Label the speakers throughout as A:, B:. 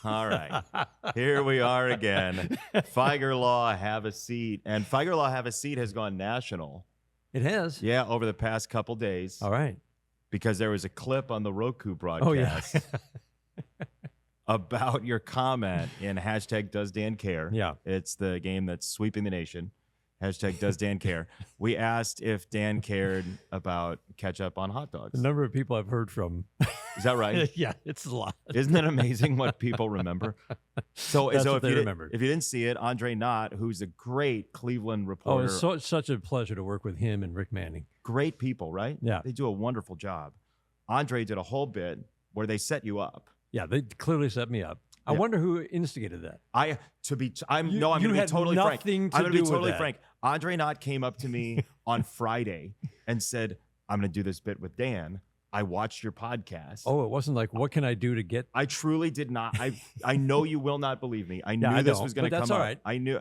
A: All right. Here we are again. Feiger Law, have a seat. And Feiger Law, have a seat has gone national.
B: It has?
A: Yeah, over the past couple days.
B: All right.
A: Because there was a clip on the Roku broadcast about your comment in hashtag Does Dan Care?
B: Yeah.
A: It's the game that's sweeping the nation. Hashtag Does Dan Care? We asked if Dan cared about ketchup on hot dogs.
B: The number of people I've heard from.
A: Is that right?
B: Yeah, it's a lot.
A: Isn't it amazing what people remember? So
B: That's
A: if
B: what they
A: you
B: remembered.
A: if you didn't see it, Andre Knott, who's a great Cleveland reporter.
B: It's such a pleasure to work with him and Rick Manning.
A: Great people, right?
B: Yeah.
A: They do a wonderful job. Andre did a whole bit where they set you up.
B: Yeah, they clearly set me up. I wonder who instigated that.
A: I'm going to be totally frank. I'm going to be totally frank. Andre Knott came up to me on Friday and said, I'm going to do this bit with Dan. I watched your podcast.
B: Oh, it wasn't like, what can I do to get?
A: I truly did not. I know you will not believe me. I knew this was going to come
B: that's all
A: up.
B: right.
A: I knew.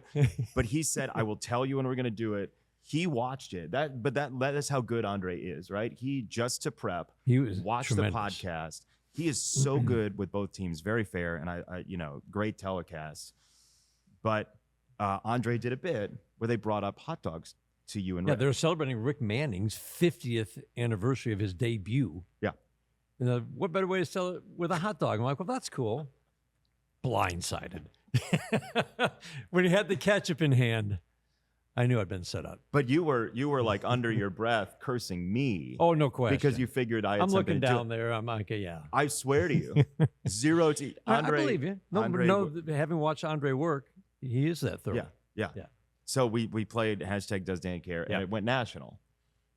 A: But he said, I will tell you when we're going to do it. He watched it. That is how good Andre is, right? He just to prep.
B: He was
A: watched
B: tremendous.
A: the podcast. He is so good with both teams, very fair, and I great telecast. But Andre did a bit where they brought up hot dogs to you and
B: Yeah,
A: Rick.
B: they're celebrating Rick Manning's 50th anniversary of his debut.
A: Yeah.
B: And what better way to sell it with a hot dog? I'm like, well, that's cool. Blindsided. When he had the ketchup in hand, I knew I'd been set up.
A: But you were like under your breath cursing me.
B: Oh, no question.
A: Because you figured I had
B: I'm
A: something
B: looking
A: to
B: down there. I'm like, yeah.
A: I swear to you, zero to Andre.
B: I believe you. No, having watched Andre work, he is that thorough.
A: Yeah. So we played hashtag Does Dan Care, and it went national.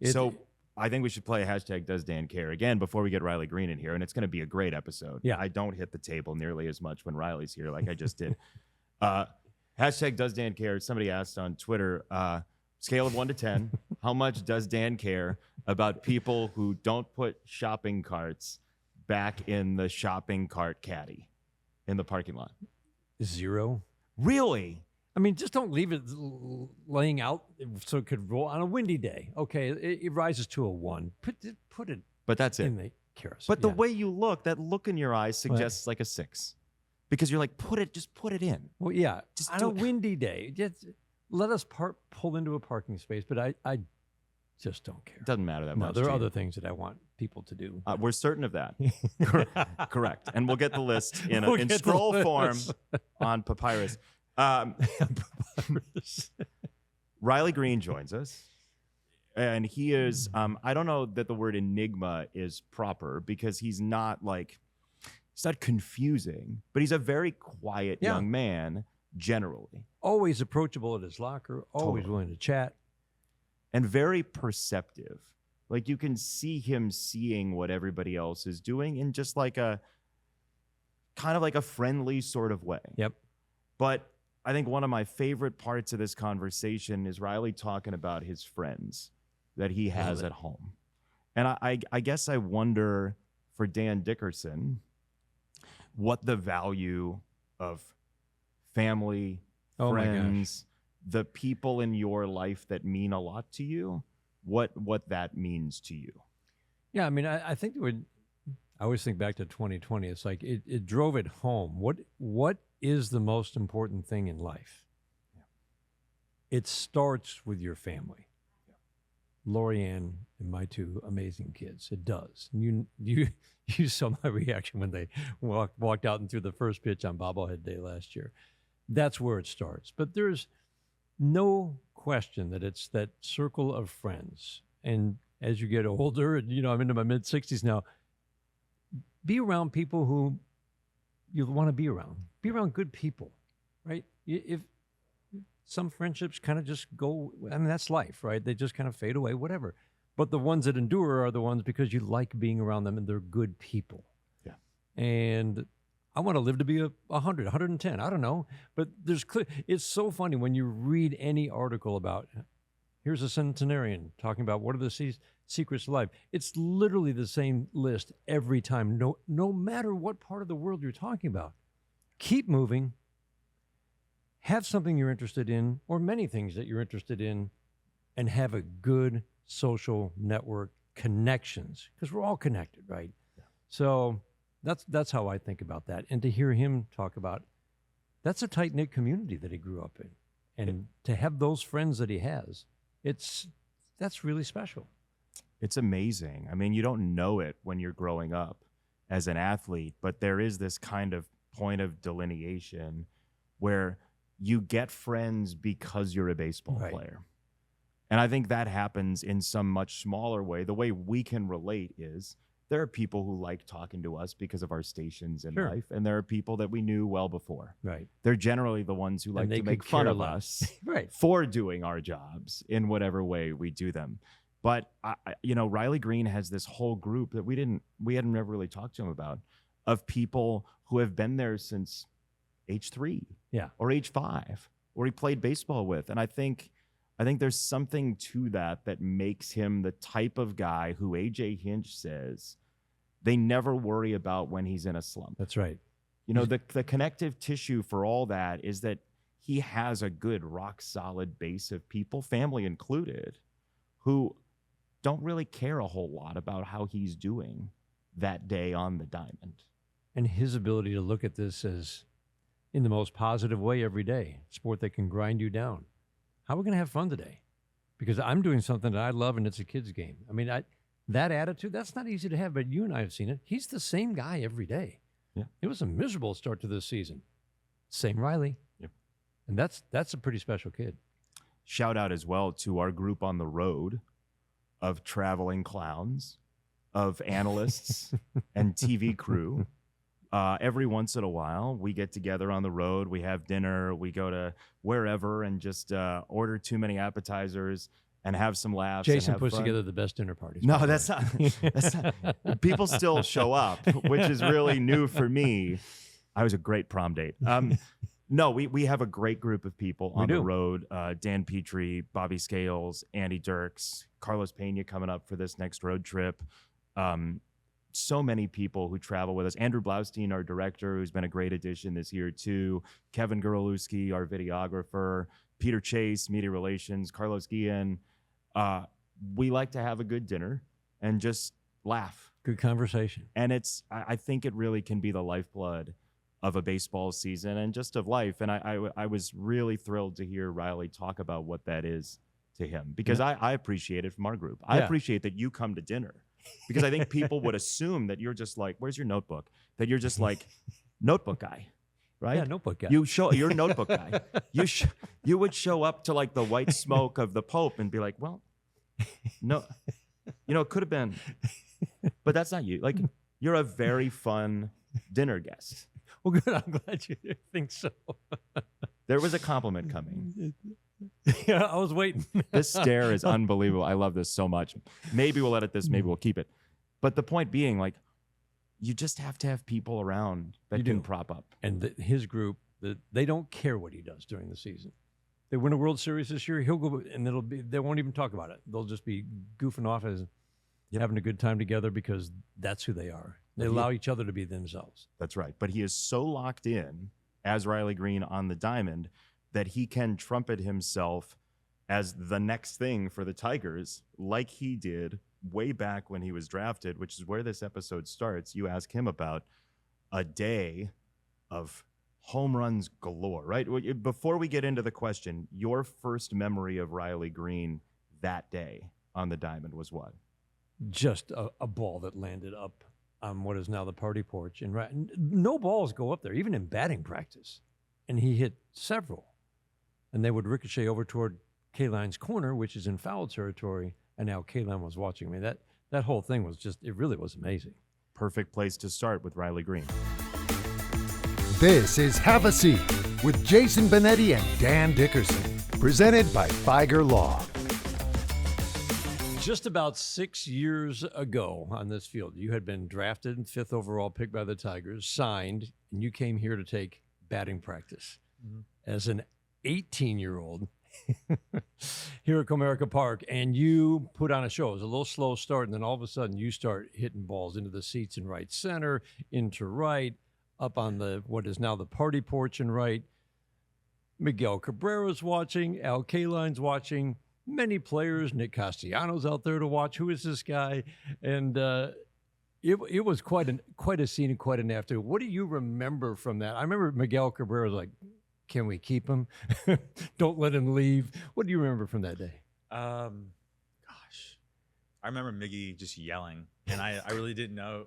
A: So I think we should play hashtag Does Dan Care again before we get Riley Greene in here, and it's going to be a great episode.
B: Yeah.
A: I don't hit the table nearly as much when Riley's here like I just did. Hashtag Does Dan Care? Somebody asked on Twitter, scale of 1 to 10, how much does Dan care about people who don't put shopping carts back in the shopping cart caddy in the parking lot?
B: 0.
A: Really?
B: I mean, just don't leave it laying out so it could roll on a windy day. Okay, it rises to a 1. Put it
A: But that's it.
B: in the carousel.
A: But the way you look, that look in your eyes suggests like a 6. Because you're like, just put it in.
B: Well, yeah,
A: Just
B: on
A: do
B: a
A: it.
B: windy day, just let us pull into a parking space. But I just don't care.
A: It doesn't matter that
B: No,
A: much.
B: there are
A: to you.
B: other things that I want people to do.
A: We're certain of that. Correct. And we'll get the list in
B: We'll get the
A: scroll form
B: list.
A: on Papyrus. Riley Greene joins us. And he is, I don't know that the word enigma is proper because he's not confusing, but he's a very quiet young man generally.
B: Always approachable at his locker, always willing to chat.
A: And very perceptive. Like you can see him seeing what everybody else is doing in just like a kind of like a friendly sort of way.
B: Yep.
A: But I think one of my favorite parts of this conversation is Riley talking about his friends that he has at home. And I guess I wonder for Dan Dickerson what the value of family, friends, the people in your life that mean a lot to you, what that means to you.
B: Yeah, I mean, I think I always think back to 2020. It's like it drove it home. What is the most important thing in life? Yeah. It starts with your family. Yeah. Lorianne and my 2 amazing kids. It does. You saw my reaction when they walked out and threw the first pitch on Bobblehead Day last year. That's where it starts. But there's no question that it's that circle of friends. And as you get older, and I'm into my mid-60s now, be around people who you want to be around. Be around good people, right? If some friendships kind of just go, I mean, that's life, right? They just kind of fade away, whatever. But the ones that endure are the ones because you like being around them and they're good people.
A: Yeah.
B: And I want to live to be 100, 110. I don't know. But it's so funny when you read any article about, here's a centenarian talking about what are the secrets of life. It's literally the same list every time, no matter what part of the world you're talking about. Keep moving. Have something you're interested in, or many things that you're interested in, and have a good social network connections, because we're all connected, right? Yeah. So That's how I think about that. And to hear him talk about, that's a tight knit community that he grew up in, and to have those friends that he has, that's really special.
A: It's amazing. I mean, you don't know it when you're growing up as an athlete, but there is this kind of point of delineation where you get friends because you're a baseball
B: Right.
A: player. And I think that happens in some much smaller way. The way we can relate is there are people who like talking to us because of our stations in
B: Sure.
A: life, and there are people that we knew well before.
B: Right.
A: They're generally the ones who like
B: they
A: to make
B: could
A: fun
B: care
A: of
B: less.
A: us
B: Right.
A: for doing our jobs in whatever way we do them. But Riley Greene has this whole group that we hadn't ever really talked to him about, of people who have been there since age 3,
B: Yeah.
A: or age 5, or he played baseball with. And I think there's something to that makes him the type of guy who AJ Hinch says they never worry about when he's in a slump.
B: That's right.
A: The connective tissue for all that is that he has a good rock solid base of people, family included, who don't really care a whole lot about how he's doing that day on the diamond.
B: And his ability to look at this as in the most positive way every day, sport that can grind you down. How are we going to have fun today? Because I'm doing something that I love, and it's a kid's game. I mean, that attitude, that's not easy to have, but you and I have seen it. He's the same guy every day.
A: Yeah.
B: It was a miserable start to this season. Same Riley.
A: Yep.
B: And that's a pretty special kid.
A: Shout out as well to our group on the road of traveling clowns, of analysts and TV crew. Every once in a while, we get together on the road. We have dinner. We go to wherever and just order too many appetizers and have some laughs.
B: Jason
A: and have
B: puts
A: fun.
B: together the best dinner parties.
A: No, that's not. That's not. People still show up, which is really new for me. I was a great prom date. No, we have a great group of people on the road. Dan Petrie, Bobby Scales, Andy Dirks, Carlos Pena coming up for this next road trip. So many people who travel with us. Andrew Blaustein, our director, who's been a great addition this year too. Kevin Gorolewski, our videographer. Peter Chase, media relations. Carlos Guillen. We like to have a good dinner and just laugh.
B: Good conversation.
A: And I think it really can be the lifeblood of a baseball season and just of life. And I was really thrilled to hear Riley talk about what that is to him, because I appreciate it from our group. I appreciate that you come to dinner, because I think people would assume that you're just like, where's your notebook? That you're just like notebook guy, right?
B: Yeah, notebook guy.
A: You're a notebook guy. You would show up to like the white smoke of the Pope and be like, well, no, it could have been, but that's not you. Like, you're a very fun dinner guest.
B: Well, good. I'm glad you think so.
A: There was a compliment coming.
B: Yeah, I was waiting.
A: This stare is unbelievable. I love this so much. Maybe we'll edit this. Maybe we'll keep it. But the point being, like, you just have to have people around that can prop up.
B: And his group, they don't care what he does during the season. They win a World Series this year, he'll go, and they won't even talk about it. They'll just be goofing off as having a good time together, because that's who they are. They allow each other to be themselves.
A: That's right. But he is so locked in as Riley Greene on the diamond that he can trumpet himself as the next thing for the Tigers, like he did way back when he was drafted, which is where this episode starts. You ask him about a day of home runs galore, right? Before we get into the question, your first memory of Riley Greene that day on the diamond was what?
B: Just a ball that landed up on what is now the party porch. And no balls go up there, even in batting practice. And he hit several. And they would ricochet over toward Kaline's corner, which is in foul territory. And now Kaline was watching. I mean, that whole thing was it really was amazing.
A: Perfect place to start with Riley Greene.
C: This is Have a Seat with Jason Benetti and Dan Dickerson, presented by Feiger Law.
B: Just about 6 years ago on this field, you had been drafted, 5th overall pick by the Tigers, signed, and you came here to take batting practice as an 18-year-old here at Comerica Park, and you put on a show. It was a little slow start, and then all of a sudden you start hitting balls into the seats in right center, into right, up on what is now the party porch in right. Miguel Cabrera's watching, Al Kaline's watching, many players, Nick Castellanos out there to watch. Who is this guy? And It was quite a scene and quite an after. What do you remember from that? I remember Miguel Cabrera was like, "Can we keep him? Don't let him leave." What do you remember from that day?
D: Gosh, I remember Miggy just yelling, and I really didn't know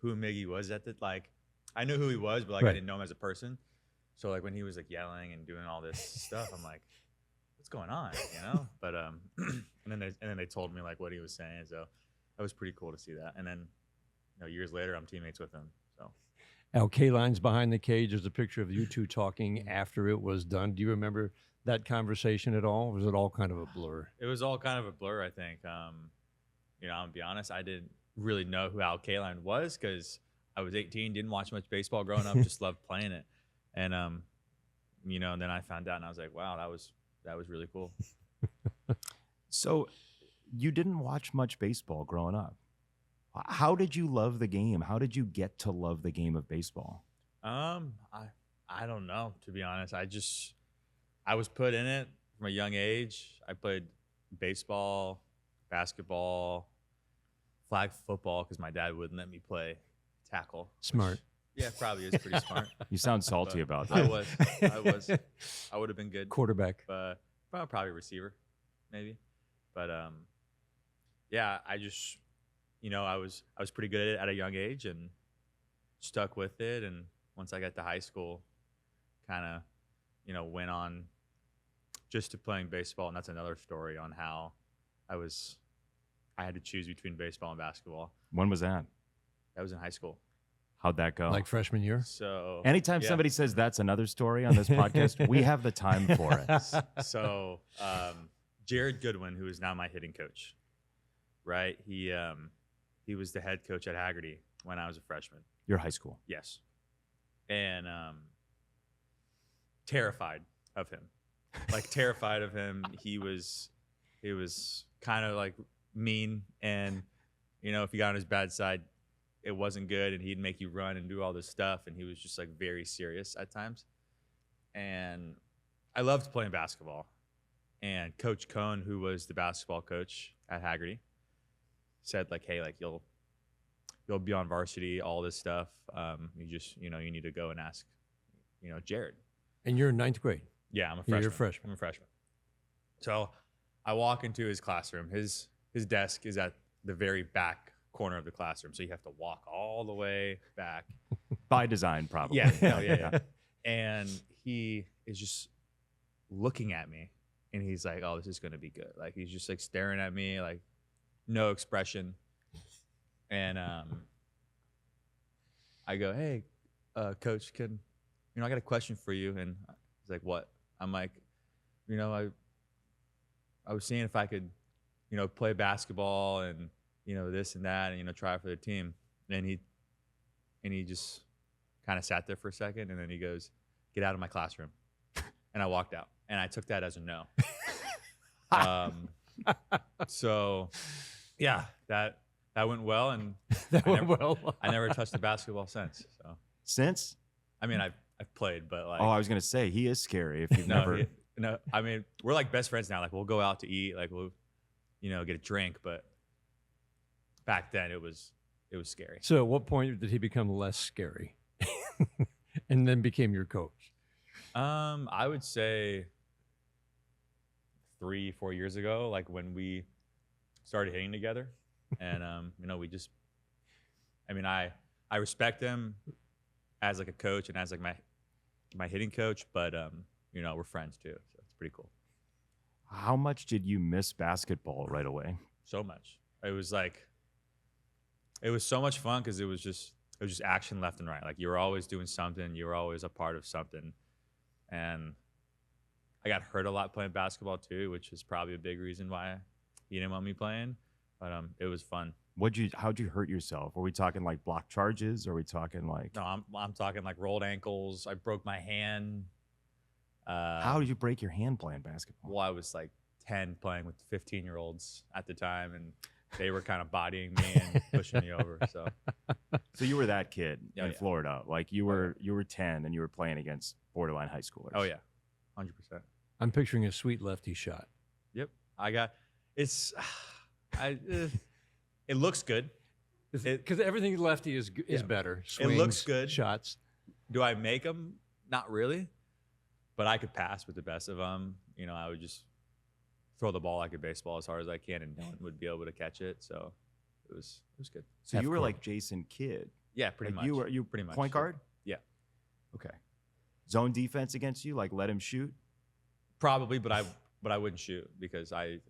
D: who Miggy was at the like. I knew who he was, but like
B: Right.
D: I didn't know him as a person. So like when he was like yelling and doing all this stuff, I'm like, what's going on, you know? But and then they told me like what he was saying, so that was pretty cool to see that. And then years later, I'm teammates with him. So
B: Al Kaline's behind the cage. There's a picture of you two talking after it was done. Do you remember that conversation at all? Or was it all kind of a blur?
D: it was all kind of a blur, I think. I'm gonna be honest, I didn't really know who Al Kaline was because I was 18, didn't watch much baseball growing up, just loved playing it. And and then I found out and I was like, wow, that was really cool.
A: So you didn't watch much baseball growing up. How did you love the game? How did you get to love the game of baseball?
D: I don't know, to be honest. I was put in it from a young age. I played baseball, basketball, flag football because my dad wouldn't let me play tackle.
B: Smart.
D: Yeah, probably is pretty smart.
A: You sound salty
D: But
A: about
D: I
A: that.
D: was. I would have been good,
B: Quarterback.
D: but probably receiver, maybe. But yeah, I just, I was pretty good at it at a young age and stuck with it. And once I got to high school, kind of, went on just to playing baseball, and that's another story on how I had to choose between baseball and basketball.
A: When was that?
D: That was in high school.
A: How'd that go?
B: Like freshman year?
D: So
A: Anytime
D: yeah.
A: somebody says that's another story on this podcast, we have the time for it.
D: So Jared Goodwin, who is now my hitting coach, right? He was the head coach at Haggerty when I was a freshman.
A: Your high school.
D: Yes. And terrified of him. Like terrified of him. He was kind of like mean, and if you got on his bad side, it wasn't good, and he'd make you run and do all this stuff, and he was just like very serious at times. And I loved playing basketball. And Coach Cohn, who was the basketball coach at Haggerty, said like, hey, like you'll be on varsity, all this stuff. You just, you need to go and ask, Jared.
B: And you're in ninth grade.
D: Yeah, I'm a
B: Yeah,
D: freshman.
B: you're a freshman.
D: I'm a freshman. So I walk into his classroom. His desk is at the very back corner of the classroom, so you have to walk all the way back.
A: By design, probably.
D: Yeah, no, yeah. And he is just looking at me, and he's like, "Oh, this is gonna be good." Like he's just like staring at me, like no expression. And I go, "Hey, coach, I got a question for you." And he's like, "What?" I'm like, I was seeing if I could, play basketball and this and that, and try for the team. And he just kind of sat there for a second, and then he goes, "Get out of my classroom." And I walked out, and I took that as a no. So yeah, that went well, and I never touched a basketball since. So
A: Since?
D: I mean, I've played, but like,
A: Oh, I was going to say, he is scary if you've never.
D: no. I mean, we're like best friends now. Like we'll go out to eat, like we'll, get a drink, but back then it was scary.
B: So at what point did he become less scary and then became your coach?
D: I would say 3-4 years ago, like when we started hitting together, and we just, I respect him as like a coach and as like my hitting coach, but we're friends too, so it's pretty cool.
A: How much did you miss basketball right away?
D: So much. It was so much fun because it was just action left and right. Like you were always doing something, you were always a part of something. And I got hurt a lot playing basketball too, which is probably a big reason why he didn't want me playing. But it was fun.
A: How'd you hurt yourself? Are we talking like block charges? Or are we talking like
D: No, I'm talking like rolled ankles. I broke my hand.
A: how did you break your hand playing basketball?
D: Well, I was like 10 playing with 15-year-olds at the time, and they were kind of bodying me and pushing me over. So
A: you were that kid
D: Oh,
A: in
D: yeah.
A: Florida. Like you were 10 and you were playing against borderline high schoolers.
D: oh yeah, 100%.
B: I'm picturing a sweet lefty shot.
D: Yep, it looks good.
B: Because everything lefty is better. Swings,
D: It looks good.
B: Shots.
D: Do I make them? Not really, but I could pass with the best of them. I would just throw the ball like a baseball as hard as I can, and no one would be able to catch it. So it was good.
A: So you were
B: Half-court.
A: like Jason Kidd.
D: Yeah, pretty
A: Like
D: much.
A: you
D: pretty much
A: point guard?
D: Yeah,
A: Okay. Zone defense against you, like let him shoot.
D: probably, but I wouldn't shoot because I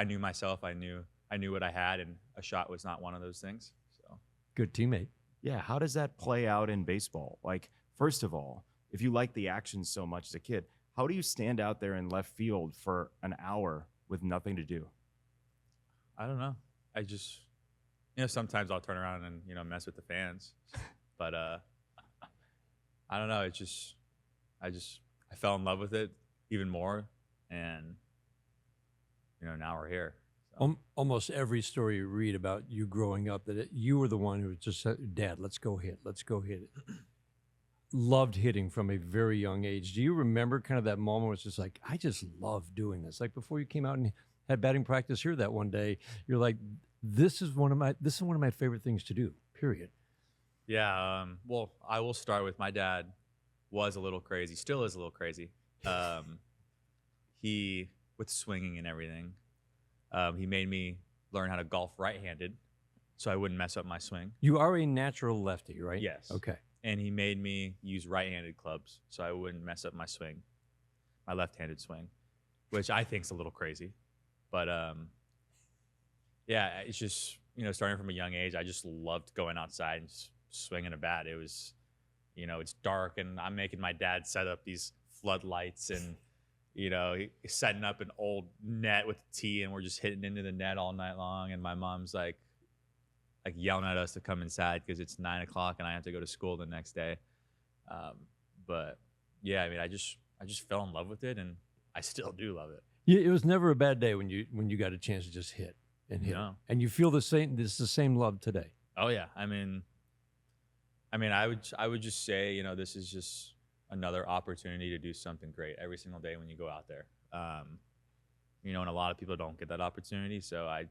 D: knew myself. I knew what I had, and a shot was not one of those things. So
B: Good teammate.
A: Yeah, how does that play out in baseball? Like, first of all, if you like the action so much as a kid, how do you stand out there in left field for an hour with nothing to do?
D: I don't know. I just sometimes I'll turn around and mess with the fans, but I don't know. It's just I fell in love with it even more, and now we're here. So.
B: Almost every story you read about you growing up, you were the one who just said, "Dad, let's go hit it." Loved hitting from a very young age. Do you remember kind of that moment where it's just like, I just love doing this? Like before you came out and had batting practice here that one day, you're like, this is one of my favorite things to do. Period.
D: Yeah. Well, I will start with my dad was a little crazy, still is a little crazy. He with swinging and everything. He made me learn how to golf right-handed, so I wouldn't mess up my swing.
B: You are a natural lefty, right?
D: Yes.
B: Okay.
D: And he made me use right-handed clubs, so I wouldn't mess up my swing, my left-handed swing, which I think is a little crazy. But yeah, it's just starting from a young age, I just loved going outside and just swinging a bat. It was, it's dark, and I'm making my dad set up these floodlights and. He's setting up an old net with a tee, and we're just hitting into the net all night long. And my mom's like yelling at us to come inside because it's 9 o'clock and I have to go to school the next day. But yeah, I mean, I just fell in love with it, and I still do love it.
B: Yeah, it was never a bad day when you got a chance to just hit and hit,
D: No.
B: and you feel the same. This is the same love today.
D: Oh yeah, I mean, I would just say, this is just another opportunity to do something great every single day when you go out there. And a lot of people don't get that opportunity, so I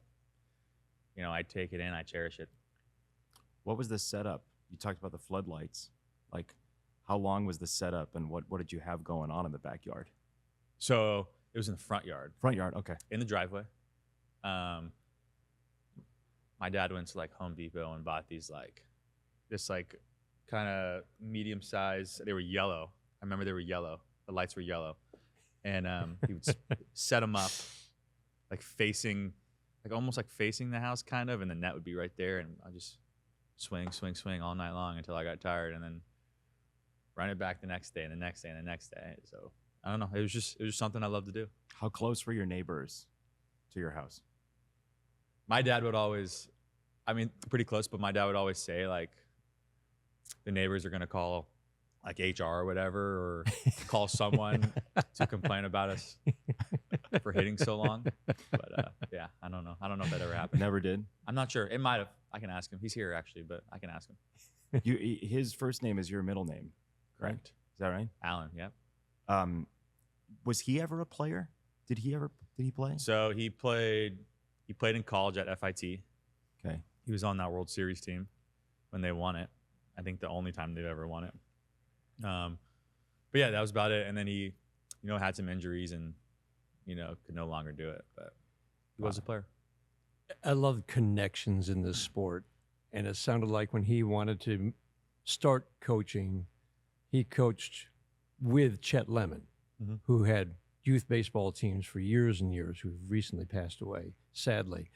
D: take it in, I cherish it.
A: What was the setup? You talked about the floodlights. Like, how long was the setup, and what did you have going on in the backyard?
D: So it was in the front yard.
A: Front yard, okay.
D: In the driveway. My dad went to Home Depot and bought these this kind of medium size. They were yellow. I remember they were yellow. The lights were yellow, and he would set them up facing, almost facing the house, kind of, and the net would be right there, and I just swing all night long until I got tired, and then run it back the next day and the next day and the next day. So I don't know. It was just something I love to do.
A: How close were your neighbors to your house?
D: My dad would always, pretty close, but my dad would always say the neighbors are going to call HR or whatever, or call someone to complain about us for hitting so long. But yeah, I don't know. I don't know if that ever happened.
A: Never did?
D: I'm not sure. It might have. I can ask him. He's here actually, but I can ask him.
A: His first name is your middle name, correct? Is that right?
D: Alan, yep.
A: Was he ever a player? Did he play?
D: So he played in college at FIT.
A: Okay.
D: He was on that World Series team when they won it. I think the only time they've ever won it. But yeah, that was about it. And then he, had some injuries and, could no longer do it. But he was a player.
B: I love connections in this sport, and it sounded like when he wanted to start coaching, he coached with Chet Lemon, who had youth baseball teams for years and years, who recently passed away, sadly.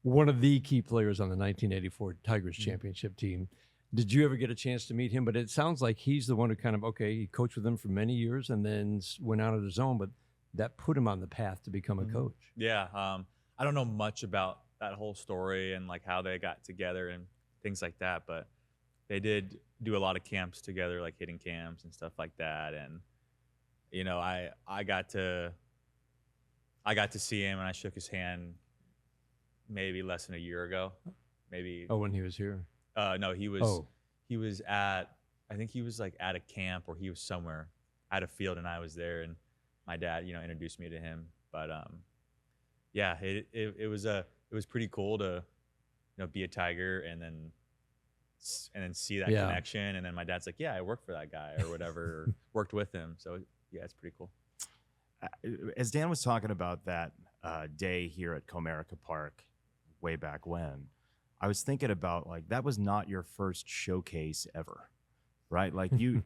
B: One of the key players on the 1984 Tigers championship team. Did you ever get a chance to meet him? But it sounds like he's the one who kind of, he coached with them for many years and then went out on his own, but that put him on the path to become a coach.
D: Yeah. I don't know much about that whole story and how they got together and things like that, but they did do a lot of camps together, hitting camps and stuff like that. And, I got to see him and I shook his hand maybe less than a year ago. Maybe.
B: Oh, when he was here.
D: No, he was I think he was at a camp, or he was somewhere at a field, and I was there, and my dad, introduced me to him. But yeah, it was pretty cool to be a Tiger and then see that
B: Yeah.
D: connection. And then my dad's like, yeah, I worked for that guy or whatever, or worked with him. So yeah, it's pretty cool.
A: As Dan was talking about that day here at Comerica Park way back when, I was thinking about, like, that was not your first showcase ever, right? Like you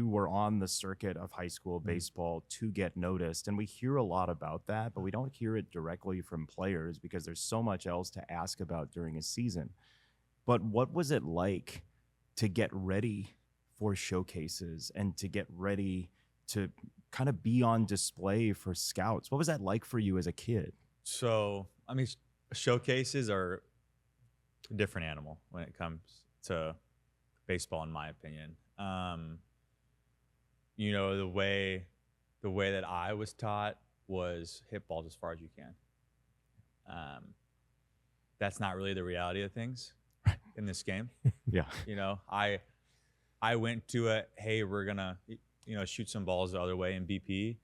A: were on the circuit of high school baseball to get noticed, and we hear a lot about that, but we don't hear it directly from players because there's so much else to ask about during a season. But what was it like to get ready for showcases and to get ready to kind of be on display for scouts? What was that like for you as a kid?
D: So, I mean, showcases are a different animal when it comes to baseball, in my opinion. The way that I was taught was hit balls as far as you can. That's not really the reality of things in this game.
A: Yeah.
D: I went to it, hey, we're gonna shoot some balls the other way in BP,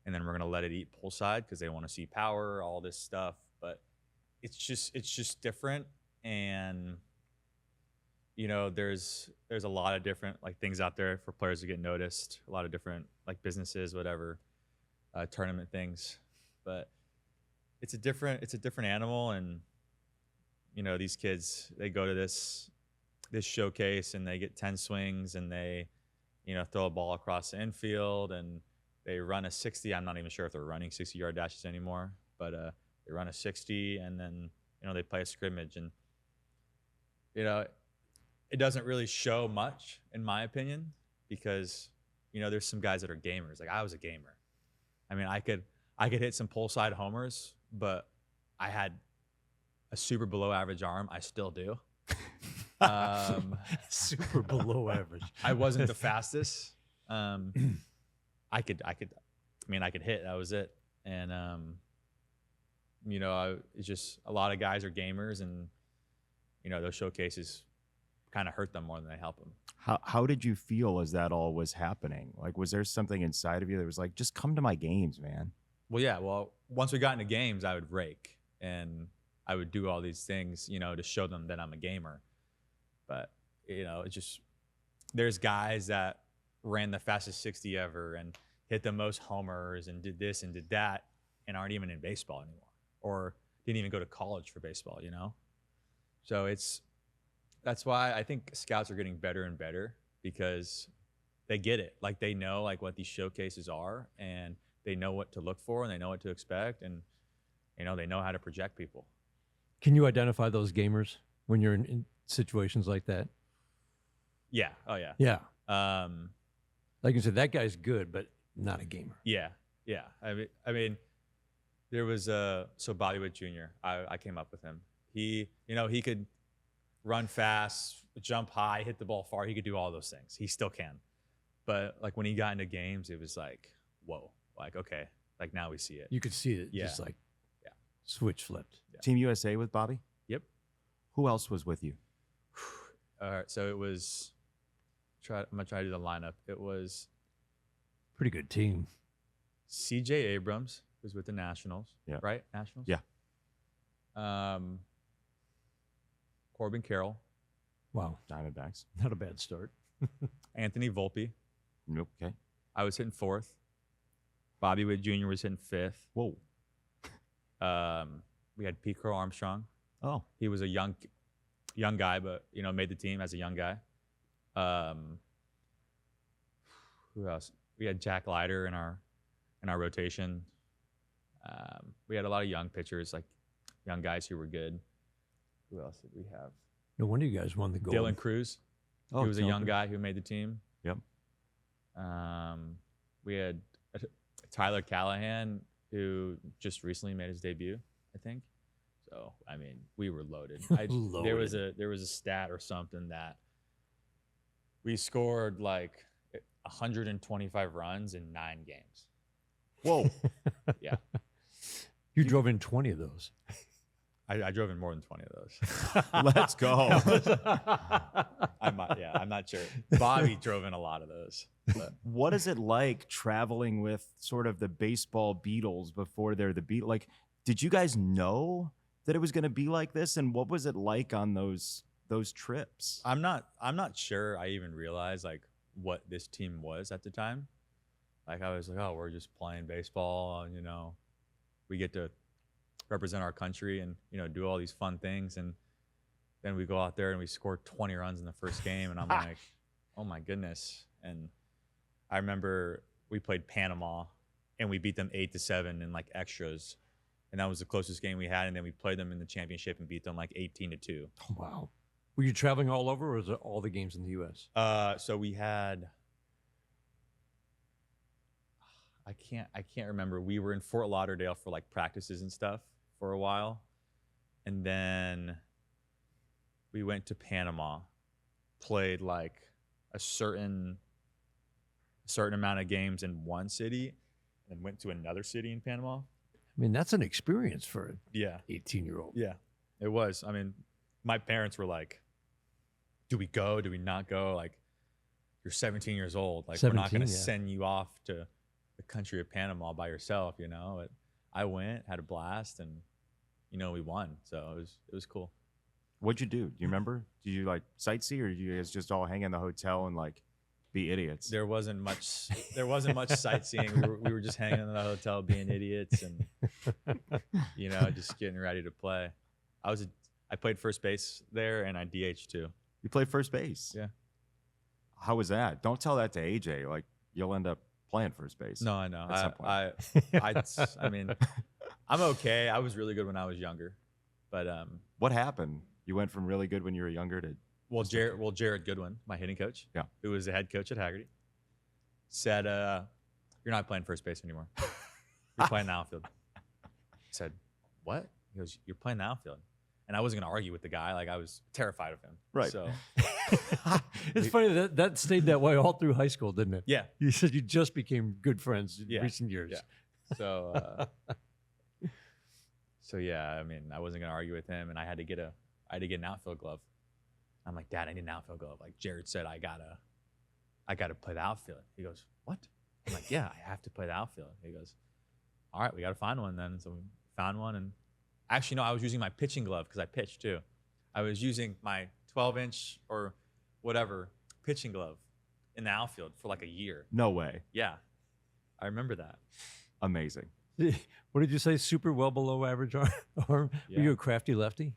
D: and then we're gonna let it eat pull side because they want to see power, all this stuff. But it's just different, and there's a lot of different like things out there for players to get noticed, a lot of different like businesses, whatever, tournament things. But it's a different animal, and these kids, they go to this showcase and they get 10 swings and they throw a ball across the infield and they run a 60. I'm not even sure if they're running 60-yard dashes anymore, but they run a 60, and then they play a scrimmage, and it doesn't really show much, in my opinion, because there's some guys that are gamers. Like, I was a gamer. I mean, I could hit some pull side homers, but I had a super below average arm. I still do.
B: Super below average.
D: I wasn't the fastest. I could hit. That was it. And it's just a lot of guys are gamers, and those showcases kind of hurt them more than they help them.
A: How did you feel as that all was happening? Like, was there something inside of you that was like, just come to my games, man?
D: Well, yeah. Well, once we got into games, I would rake and I would do all these things, to show them that I'm a gamer. But it's just, there's guys that ran the fastest 60 ever and hit the most homers and did this and did that and aren't even in baseball anymore, or didn't even go to college for baseball. So that's why I think scouts are getting better and better, because they get it. Like, they know like what these showcases are, and they know what to look for, and they know what to expect, and they know how to project people.
B: Can you identify those gamers when you're in situations like that?
D: Yeah. Oh yeah.
B: Yeah.
D: Like
B: you said, that guy's good, but not a gamer.
D: Yeah. Yeah. I mean, there was so Bobby Witt Jr. I came up with him. He could run fast, jump high, hit the ball far. He could do all those things. He still can. But like, when he got into games, it was like, whoa, like, okay, like, now we see it.
B: You could see it.
D: Yeah.
B: Just like, switch flipped.
D: Yeah.
A: Team USA with Bobby?
D: Yep.
A: Who else was with you?
D: All right. So it was, I'm going to try to do the lineup. It was
B: Pretty good team.
D: CJ Abrams was with the Nationals.
A: Yeah.
D: Right? Nationals?
A: Yeah.
D: Corbin Carroll,
B: Wow.
A: Diamondbacks.
B: Not a bad start.
D: Anthony Volpe.
A: Nope. Okay.
D: I was hitting fourth. Bobby Witt Jr. was hitting fifth.
A: Whoa.
D: We had Pete Crow Armstrong.
A: Oh.
D: He was a young guy, but made the team as a young guy. Who else? We had Jack Leiter in our rotation. We had a lot of young pitchers, like young guys who were good. Who else did we have?
B: No wonder you guys won the gold.
D: Dylan Cruz.
A: Oh,
D: he was a
A: Dylan
D: young
A: Cruz.
D: guy who made the team.
A: Yep.
D: We had Tyler Callahan, who just recently made his debut, I think. So, I mean, we were loaded. There was a stat or something that we scored like 125 runs in 9 games.
A: Whoa.
D: Yeah.
B: You drove in 20 of those.
D: I drove in more than 20 of those.
A: Let's go.
D: I'm not sure. Bobby drove in a lot of those. But.
A: What is it like traveling with sort of the baseball Beatles before they're the Beatles? Like, did you guys know that it was going to be like this? And what was it like on those trips?
D: I'm not sure I even realized like what this team was at the time. Like I was like, oh, we're just playing baseball, and we get to represent our country and do all these fun things, and then we go out there and we score 20 runs in the first game, and I'm like, oh my goodness. And I remember we played Panama and we beat them 8-7 in like extras, and that was the closest game we had. And then we played them in the championship and beat them like 18-2.
B: Oh, wow. Were you traveling all over, or was it all the games in the U.S.?
D: So we had, I can't remember. We were in Fort Lauderdale for like practices and stuff for a while, and then we went to Panama, played like a certain amount of games in one city, and went to another city in Panama.
B: I mean, that's an experience for an
D: Yeah,
B: 18-year-old.
D: yeah, it was. I mean, my parents were like, "Do we go? Do we not go? Like, you're 17 years old. Like, we're not going to send you off to the country of Panama by yourself." But I went, had a blast, and we won. So it was cool.
A: What'd you do? Do you remember? Did you like sightsee, or did you guys just all hang in the hotel and like be idiots?
D: There wasn't much sightseeing. We were just hanging in the hotel being idiots, and just getting ready to play. I played first base there, and I DH too.
A: You played first base?
D: Yeah.
A: How was that? Don't tell that to AJ. Like, you'll end up playing first base.
D: No, I know.
A: At some point.
D: I mean, I'm okay. I was really good when I was younger, but
A: what happened? You went from really good when you were younger to
D: Jared Goodwin, my hitting coach,
A: yeah,
D: who was the head coach at Haggerty, said, "You're not playing first base anymore. You're playing the outfield." I said, "What?" He goes, "You're playing the outfield." And I wasn't going to argue with the guy. Like, I was terrified of him.
A: Right.
D: So
B: It's funny that stayed that way all through high school, didn't it?
D: yeah.
B: You said you just became good friends in
D: Yeah.
B: recent years.
D: Yeah. So yeah, I mean, I wasn't going to argue with him, and I had to get an outfield glove. I'm like, "Dad, I need an outfield glove." Like Jared said, I gotta play the outfield. He goes, "What?" I'm like, "Yeah, I have to play the outfield." He goes, "All right, we got to find one then." So we found one, and actually, no, I was using my pitching glove because I pitched too. I was using my 12-inch or whatever pitching glove in the outfield for like a year.
A: No way.
D: Yeah, I remember that.
A: Amazing.
B: What did you say? Super well below average arm? Were you a crafty lefty?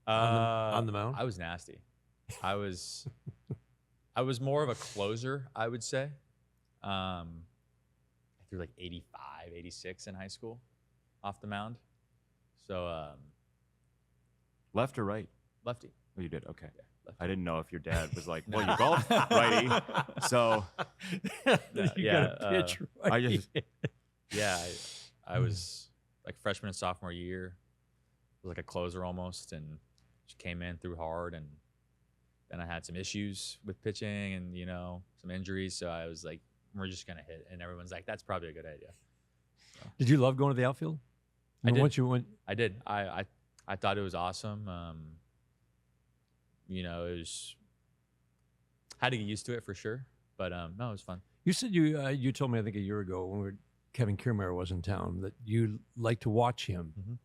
B: On the mound?
D: I was nasty. I was more of a closer, I would say. I threw like 85, 86 in high school off the mound. So
A: Left or right?
D: lefty.
A: Oh, you did? Okay.
D: Yeah, lefty.
A: I didn't know if your dad was like, well, you golf righty. So
B: You got to pitch right.
A: I just,
D: Yeah, I was like freshman and sophomore year. Was like a closer almost, and just came in, threw hard, and then I had some issues with pitching and some injuries. So I was like, we're just gonna hit, and everyone's like, that's probably a good idea. So.
B: Did you love going to the outfield?
D: I did.
B: Once you went,
D: I did. I thought it was awesome. It was had to get used to it for sure, but no, it was fun.
B: you said you told me I think a year ago when Kevin Kiermaier was in town that you liked to watch him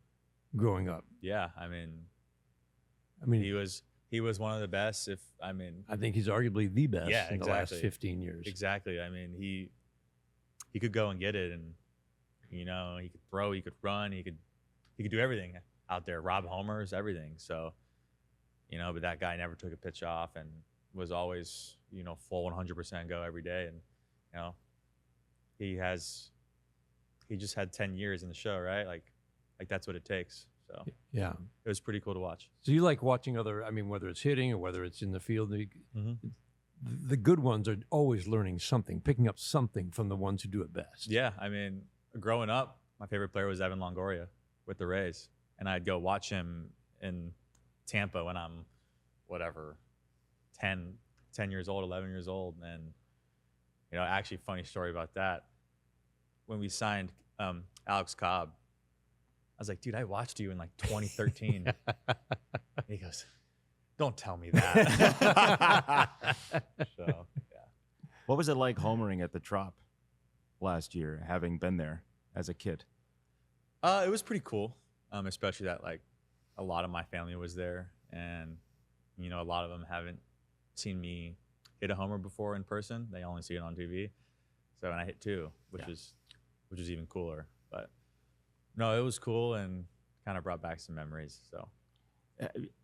B: growing up.
D: Yeah, I mean, he was one of the best. I
B: think he's arguably the best
D: Yeah,
B: in the last 15 years.
D: Exactly. I mean, he could go and get it, and he could throw, he could run, he could do everything out there. Rob homers, everything. So, but that guy never took a pitch off and was always full 100% go every day. And he just had 10 years in the show, right? Like that's what it takes. So
B: Yeah.
D: it was pretty cool to watch.
B: So you like watching whether it's hitting or whether it's in the field, the good ones are always learning something, picking up something from the ones who do it best.
D: Yeah, I mean, growing up, my favorite player was Evan Longoria with the Rays, and I'd go watch him in Tampa when I'm, 10 years old, 11 years old, and actually, funny story about that. When we signed Alex Cobb, I was like, "Dude, I watched you in like 2013." He goes, "Don't tell me that." So, yeah.
A: what was it like homering at the Trop last year, having been there as a kid?
D: It was pretty cool. especially that like a lot of my family was there, and you know, a lot of them haven't seen me hit a homer before in person. They only see it on TV. So, and I hit 2, which was even cooler. But no, it was cool and kind of brought back some memories. So,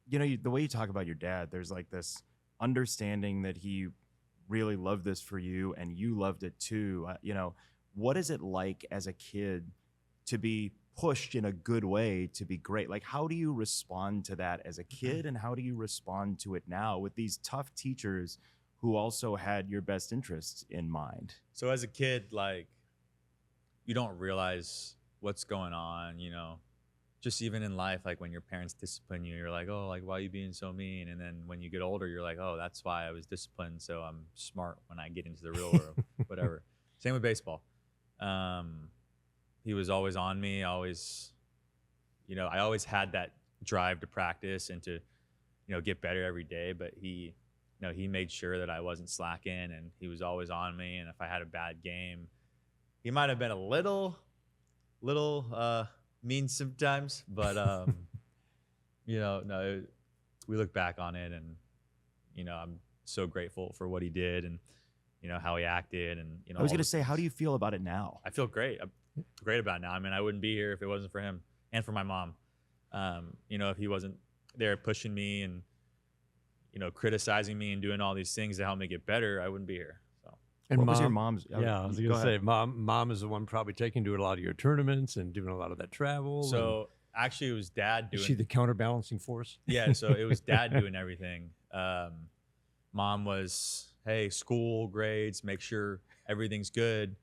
A: You know, the way you talk about your dad, there's like this understanding that he really loved this for you and you loved it too. You know, what is it like as a kid to be pushed in a good way to be great? Like, how do you respond to that as a kid, and how do you respond to it now with these tough teachers who also had your best interests in mind?
D: so as a kid, like, you don't realize what's going on, you know, just even in life, like when your parents discipline you, you're like, oh, like, why are you being so mean? And then when you get older, you're like, oh, that's why I was disciplined. So I'm smart when I get into the real world, whatever. Same with baseball. He was always on me, always, you know, I always had that drive to practice and to, you know, get better every day. But he, you know, he made sure that I wasn't slacking, and he was always on me. And if I had a bad game, he might have been a little mean sometimes, but you know, no, we look back on it, and you know, I'm so grateful for what he did, and you know how he acted, and you know.
A: I was going to say, how do you feel about it now?
D: I feel great. I'm great about it now. I mean, I wouldn't be here if it wasn't for him and for my mom. You know, if he wasn't there pushing me and you know criticizing me and doing all these things to help me get better, I wouldn't be here. So.
B: And
A: What
B: mom,
A: was your mom's?
B: Yeah, I was
A: Go
B: going to say,
A: ahead.
B: mom is the one probably taking to a lot of your tournaments and doing a lot of that travel.
D: So actually, it was dad
B: and
D: doing.
B: is she the counterbalancing force?
D: Yeah, so it was dad doing everything. Mom was, hey, school, grades, make sure everything's good.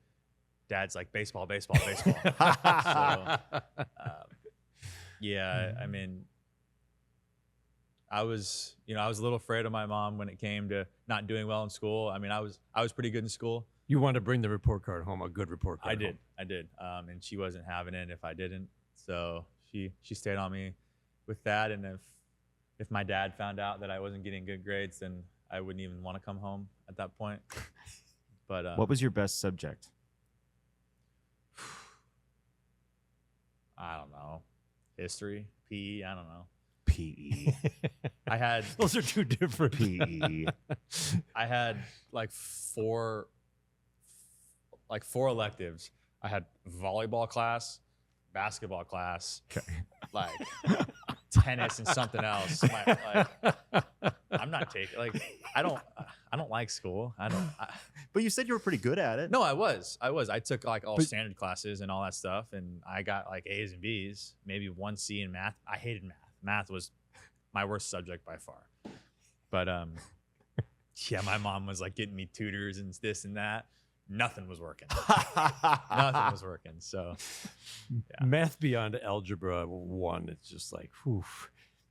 D: Dad's like baseball, baseball, baseball. So, yeah, I mean, I was a little afraid of my mom when it came to not doing well in school. I mean, I was pretty good in school.
B: You wanted to bring the report card home, a good report card.
D: I did, and she wasn't having it if I didn't. So she stayed on me with that. And if my dad found out that I wasn't getting good grades, then I wouldn't even want to come home at that point. But
A: What was your best subject?
D: I don't know, history, PE, I don't know.
A: PE.
D: I had
B: Those are two different.
A: PE.
D: I had like four electives. I had volleyball class, basketball class, like tennis and something else. I'm not taking I don't like school.
A: But you said you were pretty good at it.
D: No, I was. I took like all standard classes and all that stuff, and I got like A's and B's, maybe 1 C in math. I hated math. Math was my worst subject by far. But yeah, my mom was like getting me tutors and this and that. Nothing was working. Nothing was working. So yeah.
B: Math beyond algebra 1, it's just like, whew.